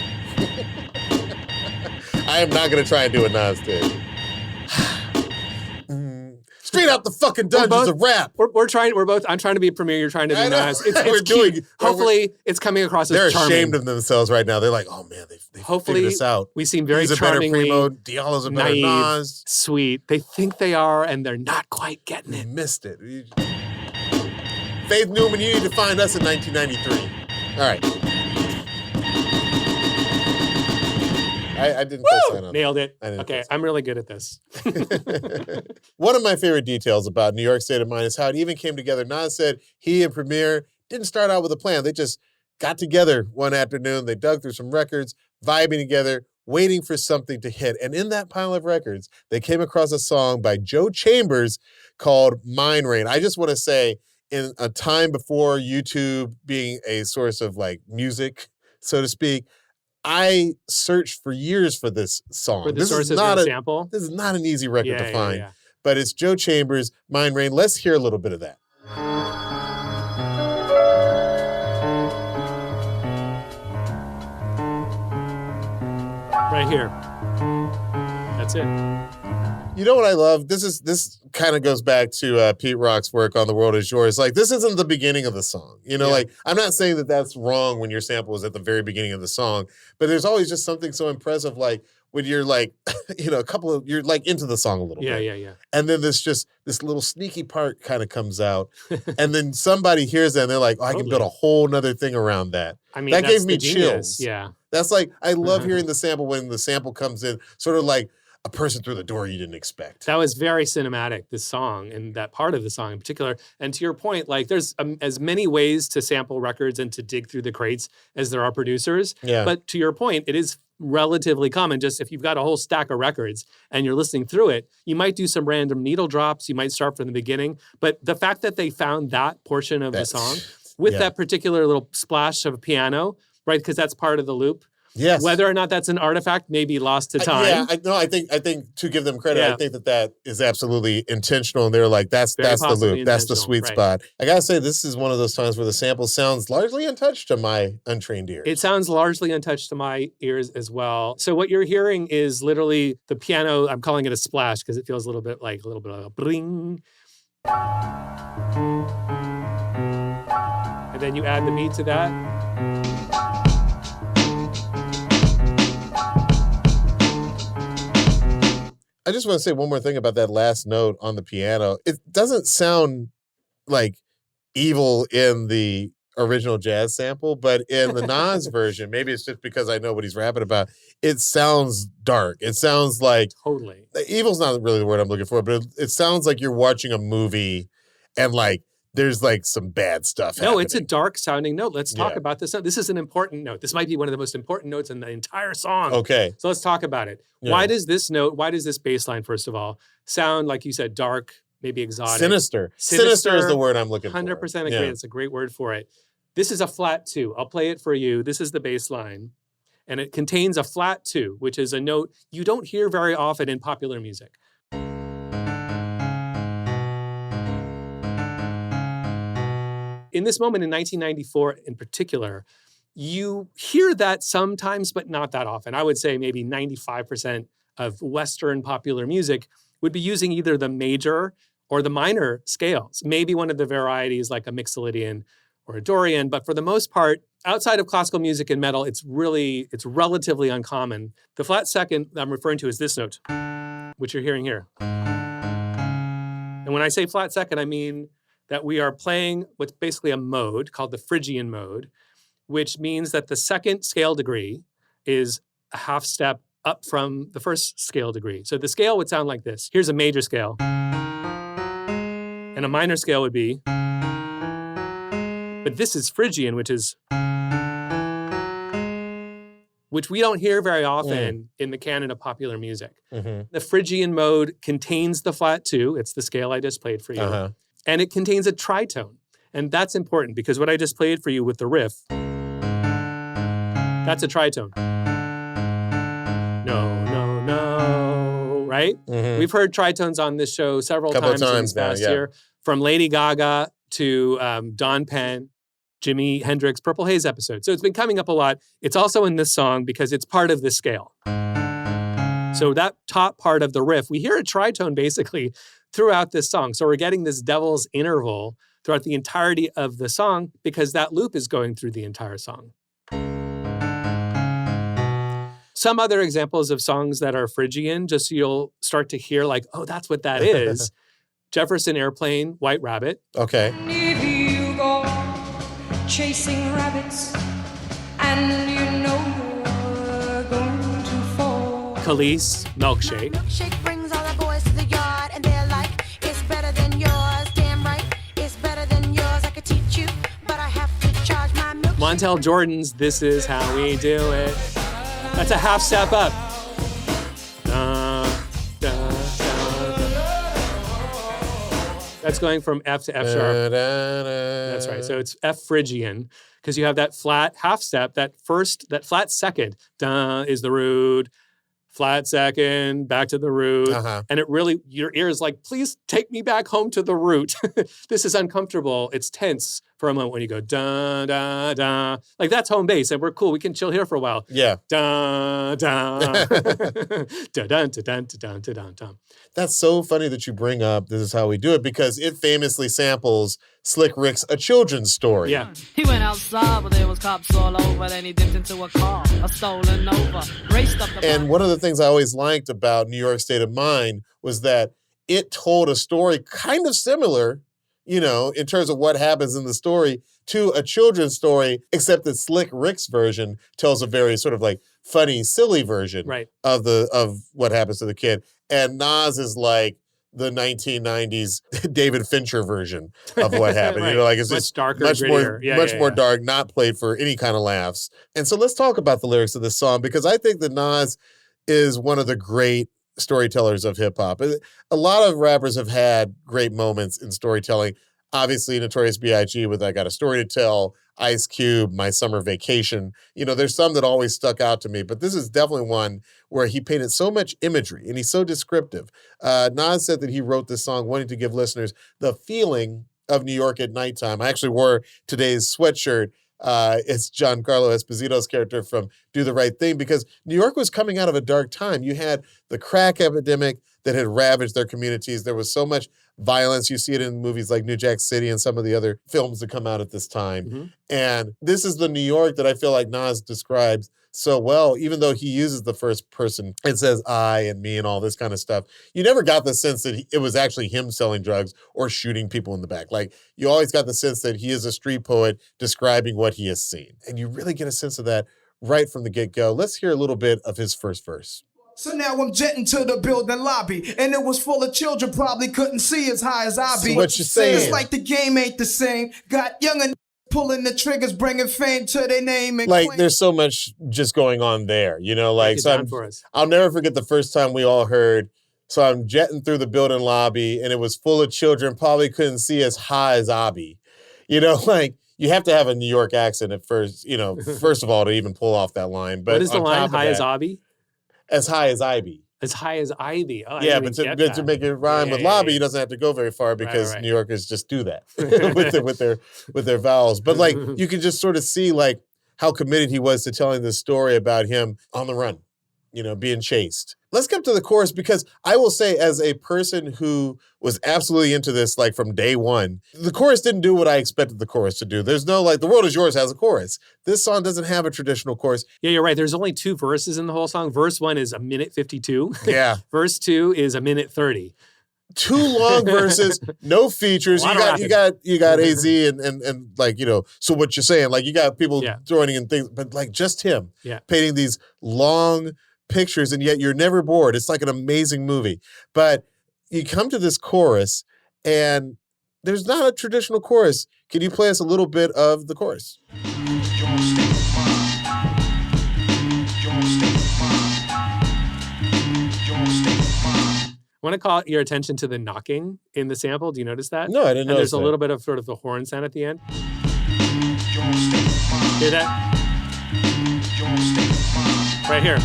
I am not going to try and do what Nas did. Straight out the fucking dungeons of rap. I'm trying to be a premier. You're trying to I be know. Nas. It's We're cute. doing- Hopefully, it's coming across They're as charming. ashamed of themselves right now. They're like, oh, man, they Hopefully, figured this out. we seem very He's a better charmingly Primo. Diallo's a better naive, Nas. sweet. They think they are, and they're not quite getting You it. missed it. Faith Newman, you need to find us in 1993. All right. I didn't catch that on. Nailed it. I didn't Okay, catch I'm really good at this. One of my favorite details about New York State of Mind is how it even came together. Nas said he and Premier didn't start out with a plan. They just got together one afternoon. They dug through some records, vibing together, waiting for something to hit. And in that pile of records, they came across a song by Joe Chambers called Mind Rain. I just want to say, in a time before YouTube being a source of like music, so to speak, I searched for years for this song. For the This source is of not the a sample. This is not an easy record Yeah, to yeah, find, yeah. but it's Joe Chambers, Mind Rain. Let's hear a little bit of that. Right here. That's it. You know what I love? This kind of goes back to Pete Rock's work on The World Is Yours. Like, this isn't the beginning of the song. You know, Yeah. like, I'm not saying that that's wrong when your sample is at the very beginning of the song, but there's always just something so impressive, like, when you're like, you know, you're like into the song a little Yeah, bit. yeah, yeah. And then this little sneaky part kind of comes out. And then somebody hears that and they're like, oh, I can build a whole nother thing around that. I mean, that that's gave me the genius. chills. Yeah. That's like, I love hearing the sample when the sample comes in, sort of like a person through the door you didn't expect. That was very cinematic, this song, and that part of the song in particular. And to your point, like there's as many ways to sample records and to dig through the crates as there are producers. Yeah. But to your point, it is relatively common. Just if you've got a whole stack of records and you're listening through it, you might do some random needle drops. You might start from the beginning. But the fact that they found that portion of the song with yeah. that particular little splash of piano, right? Because that's part of the loop. Yes. Whether or not that's an artifact may be lost to time. I think to give them credit, Yeah. I think that is absolutely intentional. And they're like, that's Very the possibly loop. That's the intentional, sweet right. spot. I gotta say, this is one of those times where the sample sounds largely untouched to my untrained ear. It sounds largely untouched to my ears as well. So what you're hearing is literally the piano. I'm calling it a splash because it feels a little bit of a bring. And then you add the beat to that. I just want to say one more thing about that last note on the piano. It doesn't sound like evil in the original jazz sample, but in the Nas version, maybe it's just because I know what he's rapping about, it sounds dark. It sounds like Totally. evil's not really the word I'm looking for, but it sounds like you're watching a movie and like there's like some bad stuff No, it's a happening. dark sounding note. Let's talk Yeah. about this note. This is an important note. This might be one of the most important notes in the entire song. Okay. So let's talk about it. Yeah. Why does this bass line, first of all, sound, like you said, dark, maybe exotic? Sinister. Sinister is the word I'm looking for. 100% agree. Yeah. It's a great word for it. This is a flat 2. I'll play it for you. This is the bass line. And it contains a flat 2, which is a note you don't hear very often in popular music. In this moment in 1994 in particular, you hear that sometimes, but not that often. I would say maybe 95% of Western popular music would be using either the major or the minor scales. Maybe one of the varieties like a Mixolydian or a Dorian, but for the most part, outside of classical music and metal, it's relatively uncommon. The flat second I'm referring to is this note, which you're hearing here. And when I say flat second, I mean that we are playing what's basically a mode called the Phrygian mode, which means that the second scale degree is a half step up from the first scale degree. So the scale would sound like this. Here's a major scale. And a minor scale would be, but this is Phrygian, which we don't hear very often in the canon of popular music. Mm-hmm. The Phrygian mode contains the flat 2. It's the scale I just played for you. Uh-huh. And it contains a tritone. And that's important because what I just played for you with the riff, that's a tritone. No, no, no, right? Mhm. We've heard tritones on this show several Couple times in times this now, past yeah. year, from Lady Gaga to Don Penn, Jimi Hendrix, Purple Haze episode. So it's been coming up a lot. It's also in this song because it's part of the scale. So that top part of the riff, we hear a tritone basically throughout this song. So we're getting this devil's interval throughout the entirety of the song because that loop is going through the entire song. Some other examples of songs that are Phrygian, just so you'll start to hear like, oh, that's what that is. Jefferson Airplane, White Rabbit. Okay. If you go chasing rabbits and you know you're going to fall. Khalees, Milkshake. Milkshake brings all the boys to the yard and they're like, it's better than yours. Damn right, it's better than yours. I could teach you, but I have to charge my milkshake. Montel Jordan's This Is How We Do It. That's a half step up. That's going from F to F sharp. That's right. So it's F Phrygian because you have that flat half step, that flat second. Da is the root, flat second, back to the root. Uh-huh. And it really, your ear is like, please take me back home to the root. This is uncomfortable. It's tense for a moment when you go da, da, da. Like that's home base and we're cool. We can chill here for a while. Yeah. Da, da. Da, dun, da, dun, da, dun, da, dun, dun. That's so funny that you bring up This Is How We Do It because it famously samples Slick Rick's A Children's Story. Yeah. He went outside, but there was cops all over. Then he dipped into a car, a stolen Nova, raced up the And one of the things I always liked about New York State of Mind was that it told a story kind of similar, you know, in terms of what happens in the story to a children's story, except that Slick Rick's version tells a very sort of like funny, silly version of what happens to the kid. And Nas is like the 1990s David Fincher version of what happened. Right. You know, like it's Much just darker, much more, grittier. Yeah, much yeah, more yeah. dark, not played for any kind of laughs. And so let's talk about the lyrics of this song because I think that Nas is one of the great storytellers of hip hop. A lot of rappers have had great moments in storytelling. Obviously, Notorious B.I.G. with I Got a Story to Tell, Ice Cube, My Summer Vacation. You know, there's some that always stuck out to me, but this is definitely one where he painted so much imagery and he's so descriptive. Nas said that he wrote this song wanting to give listeners the feeling of New York at nighttime. I actually wore today's sweatshirt. It's Giancarlo Esposito's character from Do the Right Thing because New York was coming out of a dark time. You had the crack epidemic that had ravaged their communities. There was so much violence. You see it in movies like New Jack City and some of the other films that come out at this time. Mm-hmm. And this is the New York that I feel like Nas describes so well, even though he uses the first person and says I and me and all this kind of stuff. You never got the sense that it was actually him selling drugs or shooting people in the back. Like you always got the sense that he is a street poet describing what he has seen. And you really get a sense of that right from the get-go. Let's hear a little bit of his first verse. So now I'm jetting to the building lobby, and it was full of children, probably couldn't see as high as I be. So what you saying? It's like the game ain't the same. Got younger pulling the triggers, bringing fame to their name. And Like, there's so much just going on there, you know? Like, Break it so down for us. I'll never forget the first time we all heard. So I'm jetting through the building lobby, and it was full of children, probably couldn't see as high as I be. You know, like, you have to have a New York accent at first, you know, first of all, to even pull off that line. But What is the on line? top of High as that, Abby? As high as I be. As high as Ivy. Oh, I Yeah, didn't but even to, get to that. make it rhyme Yeah, with yeah, lobby, yeah. he doesn't have to go very far because right. New Yorkers just do that with their vowels. But like, you can just sort of see like how committed he was to telling this story about him on the run, you know, being chased. Let's come to the chorus, because I will say, as a person who was absolutely into this, like from day one, the chorus didn't do what I expected the chorus to do. There's no, like, The World Is Yours has a chorus. This song doesn't have a traditional chorus. Yeah, you're right. There's only 2 verses in the whole song. Verse 1 is 1:52. Yeah. Verse 2 is 1:30. 2 long verses, no features. A lot of You got AZ and like, you know, so what you're saying, like, you got people joining in things, but like just him painting these long pictures, and yet you're never bored. It's like an amazing movie. But you come to this chorus, and there's not a traditional chorus. Can you play us a little bit of the chorus? I want to call your attention to the knocking in the sample. Do you notice that? No, I didn't And notice there's a that. little bit of sort of the horn sound at the end. Hear that? Right here.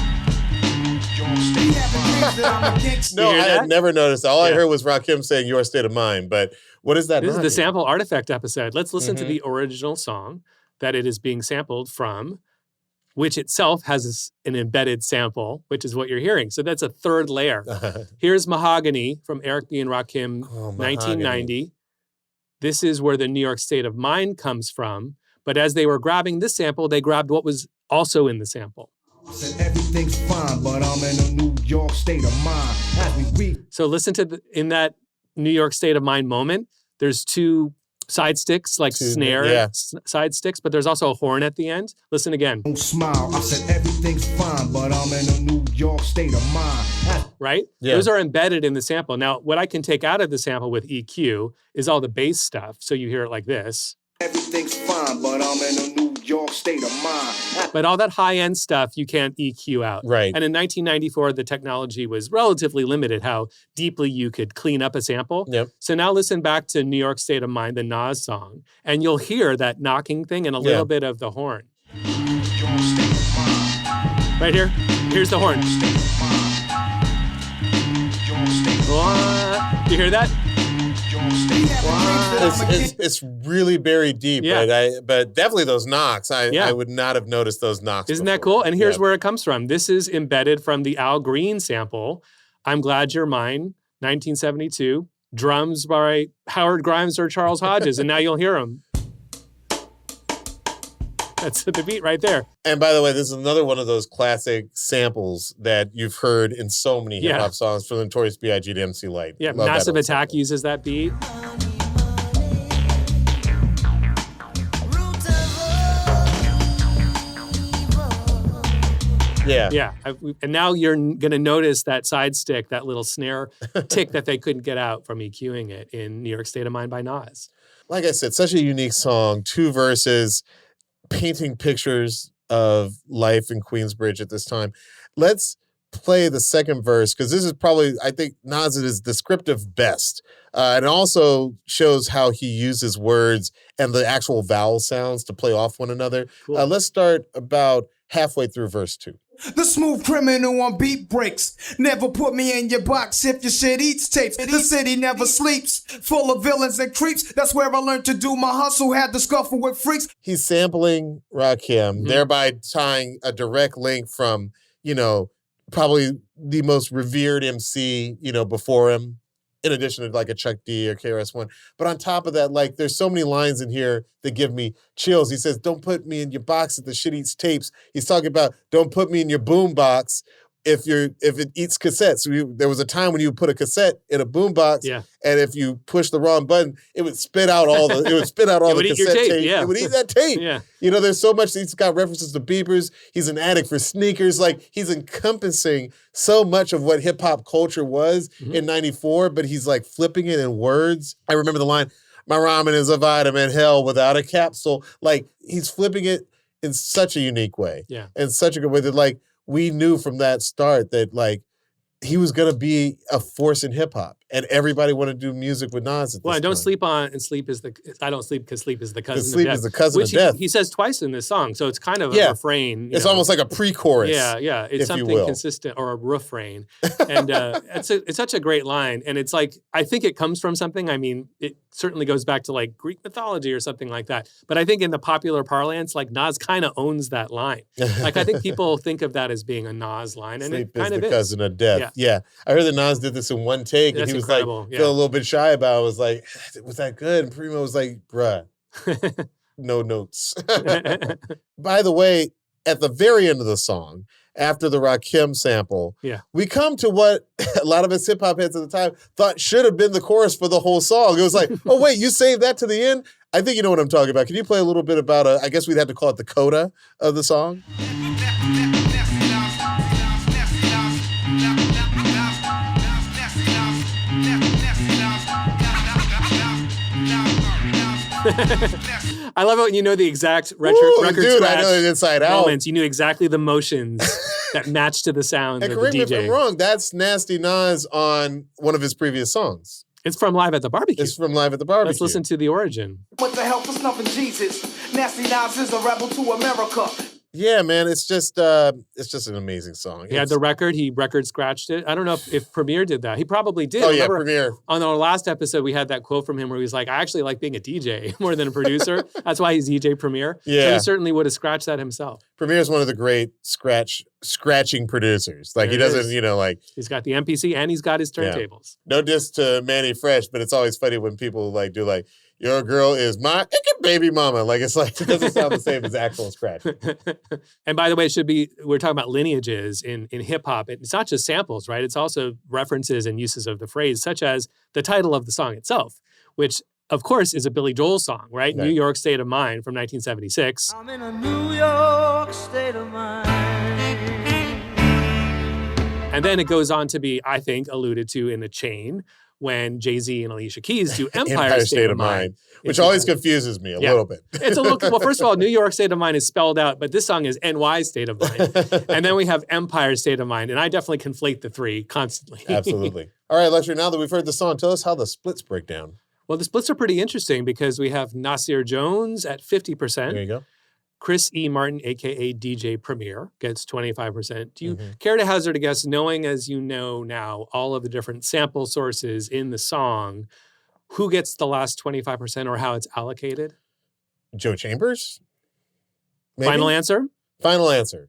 No, You I hear had that? never noticed that. All I Yeah. heard was Rakim saying "Your State of Mind," but what is that? This is the knocking? sample artifact episode. Let's listen to Mhm. the original song that it is being sampled from, which itself has an embedded sample, which is what you're hearing. So that's a third layer. Here's Mahogany from Eric B. and Rakim, Oh, 1990. This is where the New York State of Mind comes from. But as they were grabbing this sample, they grabbed what was also in the sample. Said everything's fine, but I'm in a New York state of mind. As we read So listen to in that New York State of Mind moment, there's 2 side sticks, like Two, snare yeah. side sticks, but there's also a horn at the end. Listen again. don't smile. I said everything's fine, but I'm in a New York state of mind. Right? Yeah. Those are embedded in the sample. Now, what I can take out of the sample with EQ is all the bass stuff. So you hear it like this. Everything's fine, but I'm in a New York state of mind. But all that high-end stuff, you can't EQ out. Right. And in 1994, the technology was relatively limited how deeply you could clean up a sample. Yep. So now listen back to New York State of Mind, the Nas song, and you'll hear that knocking thing and a little bit of the horn. Right here. Here's the horn. What? You hear that? It's really buried deep, Yeah. but definitely those knocks. Yeah. I would not have noticed those knocks. Isn't that before. cool? And here's Yeah. where it comes from. This is embedded from the Al Green sample, I'm Glad You're Mine, 1972. Drums by Howard Grimes or Charles Hodges, and now you'll hear them. That's the beat right there. And by the way, this is another one of those classic samples that you've heard in so many hip hop songs, from the Notorious B.I.G. to MC Lyte. Yeah, Love that Massive old Attack uses that beat. Yeah. Yeah. And now you're going to notice that side stick, that little snare tick that they couldn't get out from EQing it in New York State of Mind by Nas. Like I said, such a unique song, 2 verses, painting pictures of life in Queensbridge at this time. Let's play the second verse, because this is probably, I think, Nas is descriptive best. And it also shows how he uses words and the actual vowel sounds to play off one another. Cool. Let's start about halfway through verse 2. The smooth criminal on beat breaks. Never put me in your box if your shit eats tapes. The city never sleeps, full of villains and creeps. That's where I learned to do my hustle. Had to scuffle with freaks. He's sampling Rakim, thereby tying a direct link from, you know, probably the most revered MC, you know, before him, in addition to like a Chuck D or KRS-One. But on top of that, like, there's so many lines in here that give me chills. He says, don't put me in your box if the shit eats tapes. He's talking about, don't put me in your boom box if it eats cassettes. There was a time when you would put a cassette in a boombox, and if you push the wrong button, it would spit out all the cassette tape. Yeah. It would eat that tape. Yeah. You know, there's so much. He's got references to beepers. He's an addict for sneakers. Like, he's encompassing so much of what hip hop culture was in '94, but he's like flipping it in words. I remember the line, "My ramen is a vitamin hell without a capsule." Like, he's flipping it in such a unique way. Yeah. In such a good way that, like, we knew from that start that, like, he was going to be a force in hip hop, and everybody wanted to do music with Nas at this Well, and don't time. sleep on, and sleep is the, I don't sleep because sleep is the cousin Sleep of death. is the cousin which of death. He says twice in this song, so it's kind of a refrain. It's almost like a pre-chorus. Yeah. It's if you something will. consistent, or a refrain. And it's such a great line. And it's like, I think it comes from something. I mean, it certainly goes back to like Greek mythology or something like that. But I think in the popular parlance, like Nas kind of owns that line. Like, I think people think of that as being a Nas line, and Sleep it kind is of the is. cousin of death. Yeah. I heard that Nas did this in one take, and That's he was incredible. like, feel a little bit shy about it. I was like, was that good? And Primo was like, bruh, no notes. By the way, at the very end of the song, after the Rakim sample, we come to what a lot of us hip hop heads at the time thought should have been the chorus for the whole song. It was like, oh, wait, you saved that to the end? I think you know what I'm talking about. Can you play a little bit about, I guess we'd have to call it the coda of the song? I love it when you know the exact record dude, scratch I know it inside out. moments. You knew exactly the motions that match to the sounds And of the correct me if DJ. I'm wrong, that's Nasty Nas on one of his previous songs. It's from Live at the Barbecue. It's from Live at the Barbecue. Let's listen to the origin. With the help of snuffing Jesus, Nasty Nas is a rebel to America. Yeah, man, it's just an amazing song. He had the record. He record scratched it. I don't know if Premier did that. He probably did. Oh, yeah, Remember, Premier. On our last episode, we had that quote from him where he was like, I actually like being a DJ more than a producer. That's why he's DJ Premier. Yeah. So he certainly would have scratched that himself. Premier is one of the great scratching producers. Like, There he it doesn't, is. like... He's got the MPC and he's got his turntables. No diss to Manny Fresh, but it's always funny when people, like, do, like, your girl is my baby mama. Like, it's like, it doesn't sound the same as actual scratch. And by the way, we're talking about lineages in hip hop. It's not just samples, right? It's also references and uses of the phrase, such as the title of the song itself, which of course is a Billy Joel song, right? New York State of Mind from 1976. I'm in a New York state of mind. And then it goes on to be, I think, alluded to in The Chain, when Jay-Z and Alicia Keys do Empire State of Mind. Which always confuses me a little bit. It's a little, well, first of all, New York State of Mind is spelled out, but this song is NY State of Mind. And then we have Empire State of Mind. And I definitely conflate the three constantly. Absolutely. All right, Lecture, now that we've heard the song, tell us how the splits break down. Well, the splits are pretty interesting because we have Nasir Jones at 50%. There you go. Chris E. Martin, a.k.a. DJ Premier, gets 25%. Do you care to hazard a guess, knowing as you know now all of the different sample sources in the song, who gets the last 25% or how it's allocated? Joe Chambers? Maybe? Final answer? Final answer.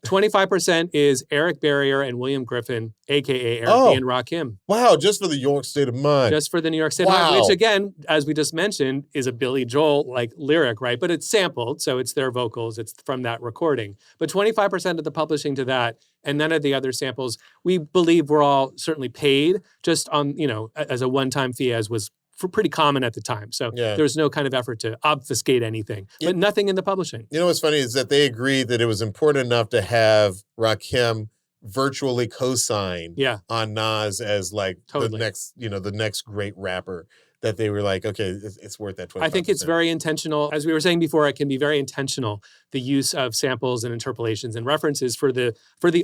25% is Eric Barrier and William Griffin, a.k.a. Eric B. and Rakim. Wow, just for the York State of Mind. Just for the New York State of Mind, which again, as we just mentioned, is a Billy Joel-like lyric, right? But it's sampled, so it's their vocals. It's from that recording. But 25% of the publishing to that, and none of the other samples, we believe were all certainly paid just on, as a one-time fee, as was pretty common at the time. So there's no kind of effort to obfuscate anything, but nothing in the publishing. You know what's funny is that they agreed that it was important enough to have Rakim virtually co-sign on Nas as like the next great rapper, that they were like, okay, it's worth that 25%. I think it's very intentional. As we were saying before, it can be very intentional, the use of samples and interpolations and references for the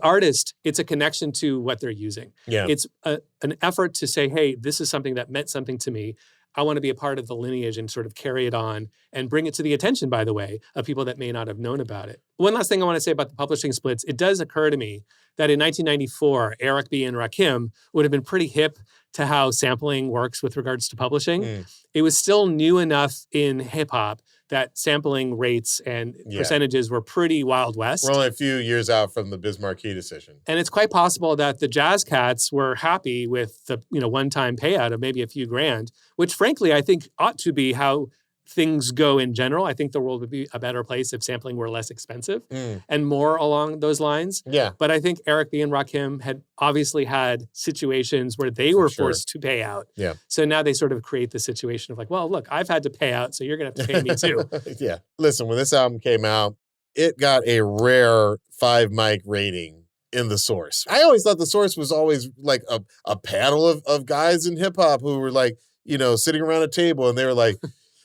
artist. It's a connection to what they're using. Yeah. It's an effort to say, hey, this is something that meant something to me. I want to be a part of the lineage and sort of carry it on and bring it to the attention, by the way, of people that may not have known about it. One last thing I want to say about the publishing splits. It does occur to me that in 1994, Eric B. and Rakim would have been pretty hip to how sampling works with regards to publishing. It was still new enough in hip hop that sampling rates and percentages were pretty Wild West. We're only a few years out from the Biz Markie decision. And it's quite possible that the Jazz Cats were happy with the one-time payout of maybe a few grand, which frankly I think ought to be how things go in general, I think the world would be a better place if sampling were less expensive and more along those lines. Yeah. But I think Eric B. and Rakim had obviously had situations where they were forced to pay out. Yeah. So now they sort of create the situation of like, well, look, I've had to pay out, so you're going to have to pay me too. Yeah. Listen, when this album came out, it got a rare 5 mic rating in The Source. I always thought The Source was always like a panel of guys in hip hop who were like, you know, sitting around a table and they were like,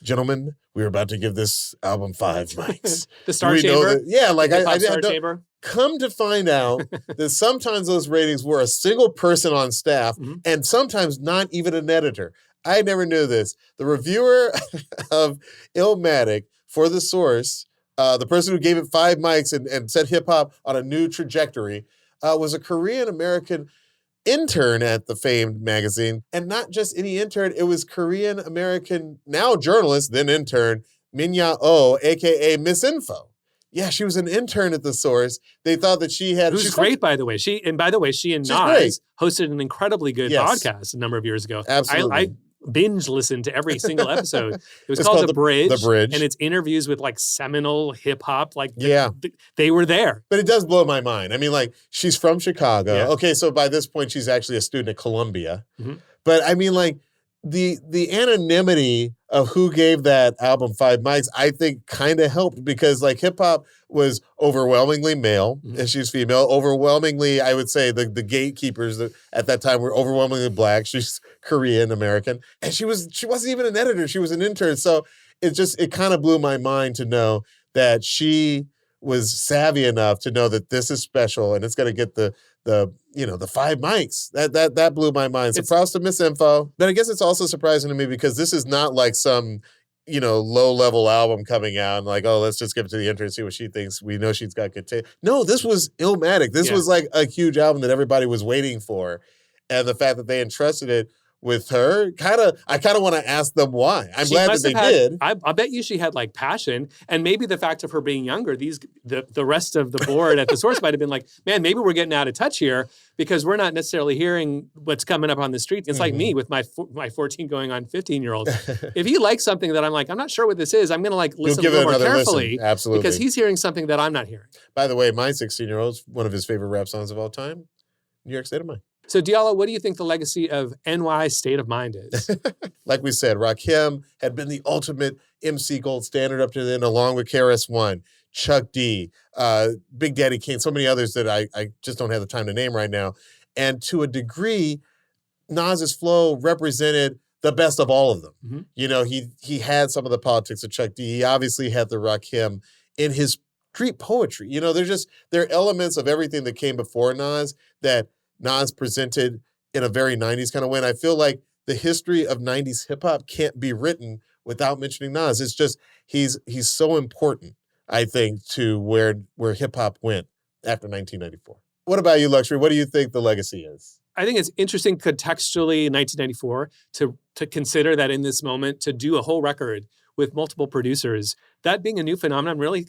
gentlemen, we're about to give this album 5 mics. The Star Chamber? Yeah, like I Star don't, Chamber? Come to find out that sometimes those ratings were a single person on staff and sometimes not even an editor. I never knew this. The reviewer of Illmatic for The Source, the person who gave it 5 mics and set hip hop on a new trajectory, was a Korean-American intern at the famed magazine. And not just any intern, it was Korean-American, now journalist, then intern, Minya Oh, aka Miss Info. Yeah, she was an intern at The Source. They thought that she had... Who's great, by the way. She and Nas hosted an incredibly good podcast a number of years ago. Absolutely. I binge listened to every single episode. It was called The Bridge. The Bridge. And it's interviews with like seminal hip hop. Like yeah. They were there. But it does blow my mind. I mean, like, she's from Chicago. Yeah. Okay, so by this point, she's actually a student at Columbia. But I mean, like, the anonymity of who gave that album 5 mics, I think kind of helped because like hip hop was overwhelmingly male and she's female. Overwhelmingly, I would say the gatekeepers at that time were overwhelmingly black. She's Korean American. And she wasn't even an editor. She was an intern. So it kind of blew my mind to know that she was savvy enough to know that this is special and it's going to get the 5 mics. That blew my mind. So props to Miss Info. But I guess it's also surprising to me because this is not like some, low-level album coming out and like, oh, let's just give it to the intern and see what she thinks. We know she's got good taste. No, this was Illmatic. This was like a huge album that everybody was waiting for. And the fact that they entrusted it with her, I kind of want to ask them why. I'm glad that they did. I bet you she had like passion, and maybe the fact of her being younger, the rest of the board at The Source might have been like, man, maybe we're getting out of touch here because we're not necessarily hearing what's coming up on the street. It's like me with my 14 going on 15-year-old. If he likes something that I'm like, I'm not sure what this is, I'm going to like listen a little more carefully. Absolutely. Because he's hearing something that I'm not hearing. By the way, my 16-year-old's one of his favorite rap songs of all time, New York State of Mind. So Diallo, what do you think the legacy of NY State of Mind is? Like we said, Rakim had been the ultimate MC gold standard up to then, along with KRS-One, Chuck D, Big Daddy Kane, so many others that I just don't have the time to name right now. And to a degree, Nas's flow represented the best of all of them. He had some of the politics of Chuck D. He obviously had the Rakim in his street poetry. There are elements of everything that came before Nas that Nas presented in a very 90s kind of way. And I feel like the history of 90s hip hop can't be written without mentioning Nas. It's just, he's so important, I think, to where hip hop went after 1994. What about you, Luxury? What do you think the legacy is? I think it's interesting contextually in 1994 to consider that in this moment, to do a whole record with multiple producers, that being a new phenomenon, really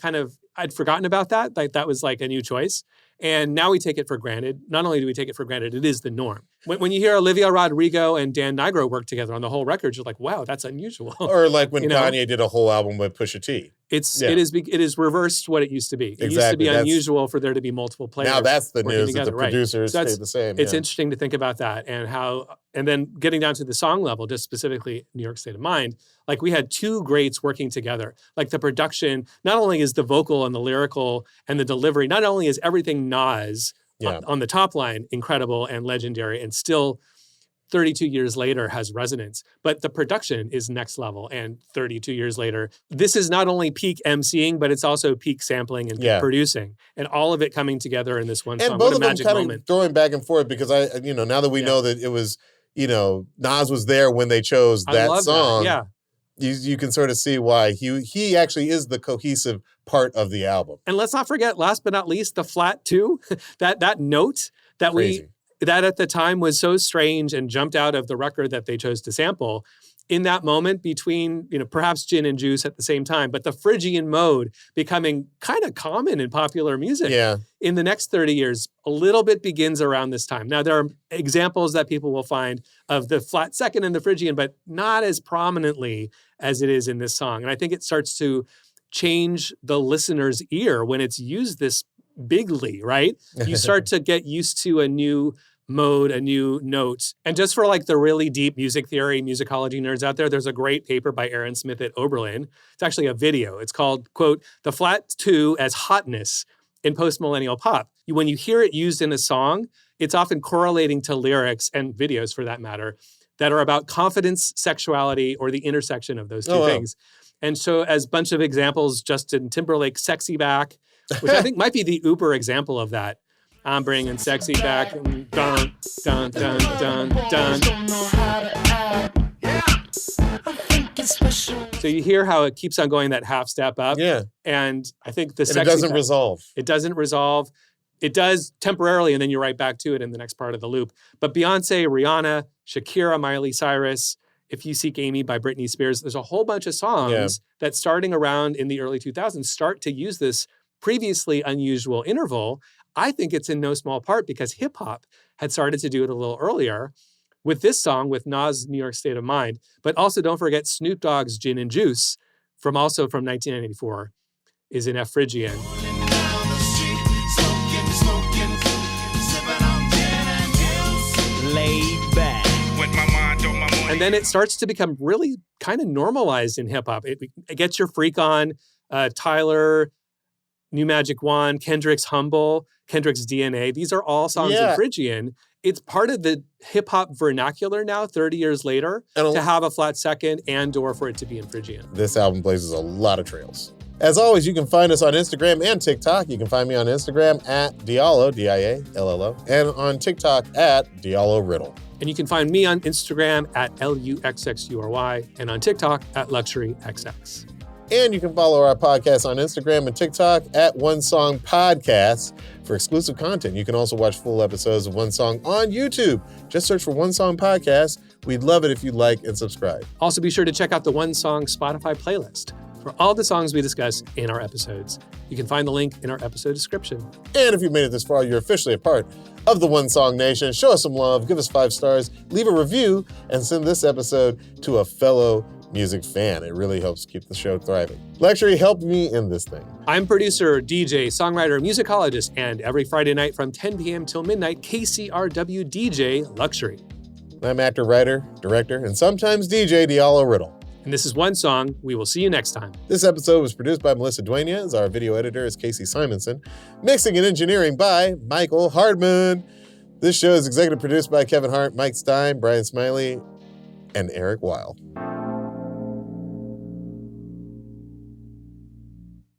I'd forgotten about that. Like that was like a new choice. And now we take it for granted. Not only do we take it for granted, it is the norm. When you hear Olivia Rodrigo and Dan Nigro work together on the whole record, you're like, wow, that's unusual. Or like when Kanye did a whole album with Pusha T. It is reversed what it used to be. It used to be unusual for there to be multiple players. Now that's the news together. that the producers stay the same. It's interesting to think about that and then getting down to the song level, just specifically New York State of Mind. Like we had two greats working together. Like the production, not only is the vocal and the lyrical and the delivery, not only is everything Nas on the top line incredible and legendary and still 32 years later has resonance, but the production is next level. And 32 years later, this is not only peak MCing, but it's also peak sampling and peak producing, and all of it coming together in this one song. And both what a of them magic kind moment. of throwing back and forth because now that we know that it was, Nas was there when they chose that song. Yeah. You can sort of see why he actually is the cohesive part of the album. And let's not forget, last but not least, the flat 2, that note that Crazy. that at the time was so strange and jumped out of the record that they chose to sample. in that moment between, perhaps gin and juice at the same time, but the Phrygian mode becoming kind of common in popular music. Yeah. In the next 30 years, a little bit begins around this time. Now, there are examples that people will find of the flat second and the Phrygian, but not as prominently as it is in this song. And I think it starts to change the listener's ear when it's used this bigly, right? You start to get used to a new mode, a new note. And just for like the really deep music theory, musicology nerds out there, there's a great paper by Aaron Smith at Oberlin. It's actually a video. It's called, quote, "The Flat Two as Hotness in Post-Millennial Pop." When you hear it used in a song, it's often correlating to lyrics and videos for that matter that are about confidence, sexuality, or the intersection of those two things. And so as a bunch of examples, Justin Timberlake, Sexy Back, which I think might be the uber example of that. I'm bringing sexy back. Dun, dun, dun, dun, dun. So you hear how it keeps on going that half step up. Yeah. And I think the And sexy it doesn't back, resolve. It doesn't resolve. It does temporarily, and then you're right back to it in the next part of the loop. But Beyonce, Rihanna, Shakira, Miley Cyrus, If You Seek Amy by Britney Spears, there's a whole bunch of songs that starting around in the early 2000s start to use this previously unusual interval. I think it's in no small part because hip hop had started to do it a little earlier with this song, with Nas' New York State of Mind. But also don't forget Snoop Dogg's Gin and Juice from 1994 is in F Phrygian. Laid back. And then it starts to become really kind of normalized in hip hop. It gets your freak on, Tyler, New Magic Wand, Kendrick's Humble, Kendrick's DNA. These are all songs in Phrygian. It's part of the hip hop vernacular now, 30 years later, to have a flat second and or for it to be in Phrygian. This album blazes a lot of trails. As always, you can find us on Instagram and TikTok. You can find me on Instagram at Diallo, D-I-A-L-L-O, and on TikTok at Diallo Riddle. And you can find me on Instagram at LUXXURY and on TikTok at LuxuryXX. And you can follow our podcast on Instagram and TikTok at One Song Podcast for exclusive content. You can also watch full episodes of One Song on YouTube. Just search for One Song Podcast. We'd love it if you'd like and subscribe. Also, be sure to check out the One Song Spotify playlist for all the songs we discuss in our episodes. You can find the link in our episode description. And if you've made it this far, you're officially a part of the One Song Nation. Show us some love, give us 5 stars, leave a review, and send this episode to a fellow music fan. It really helps keep the show thriving. Luxury helped me in this thing. I'm producer, DJ, songwriter, musicologist, and every Friday night from 10 p.m. till midnight, KCRW DJ Luxury. I'm actor, writer, director, and sometimes DJ Diallo Riddle. And this is One Song. We will see you next time. This episode was produced by Melissa Duenas. Our video editor is Casey Simonson. Mixing and engineering by Michael Hardman. This show is executive produced by Kevin Hart, Mike Stein, Brian Smiley, and Eric Weil.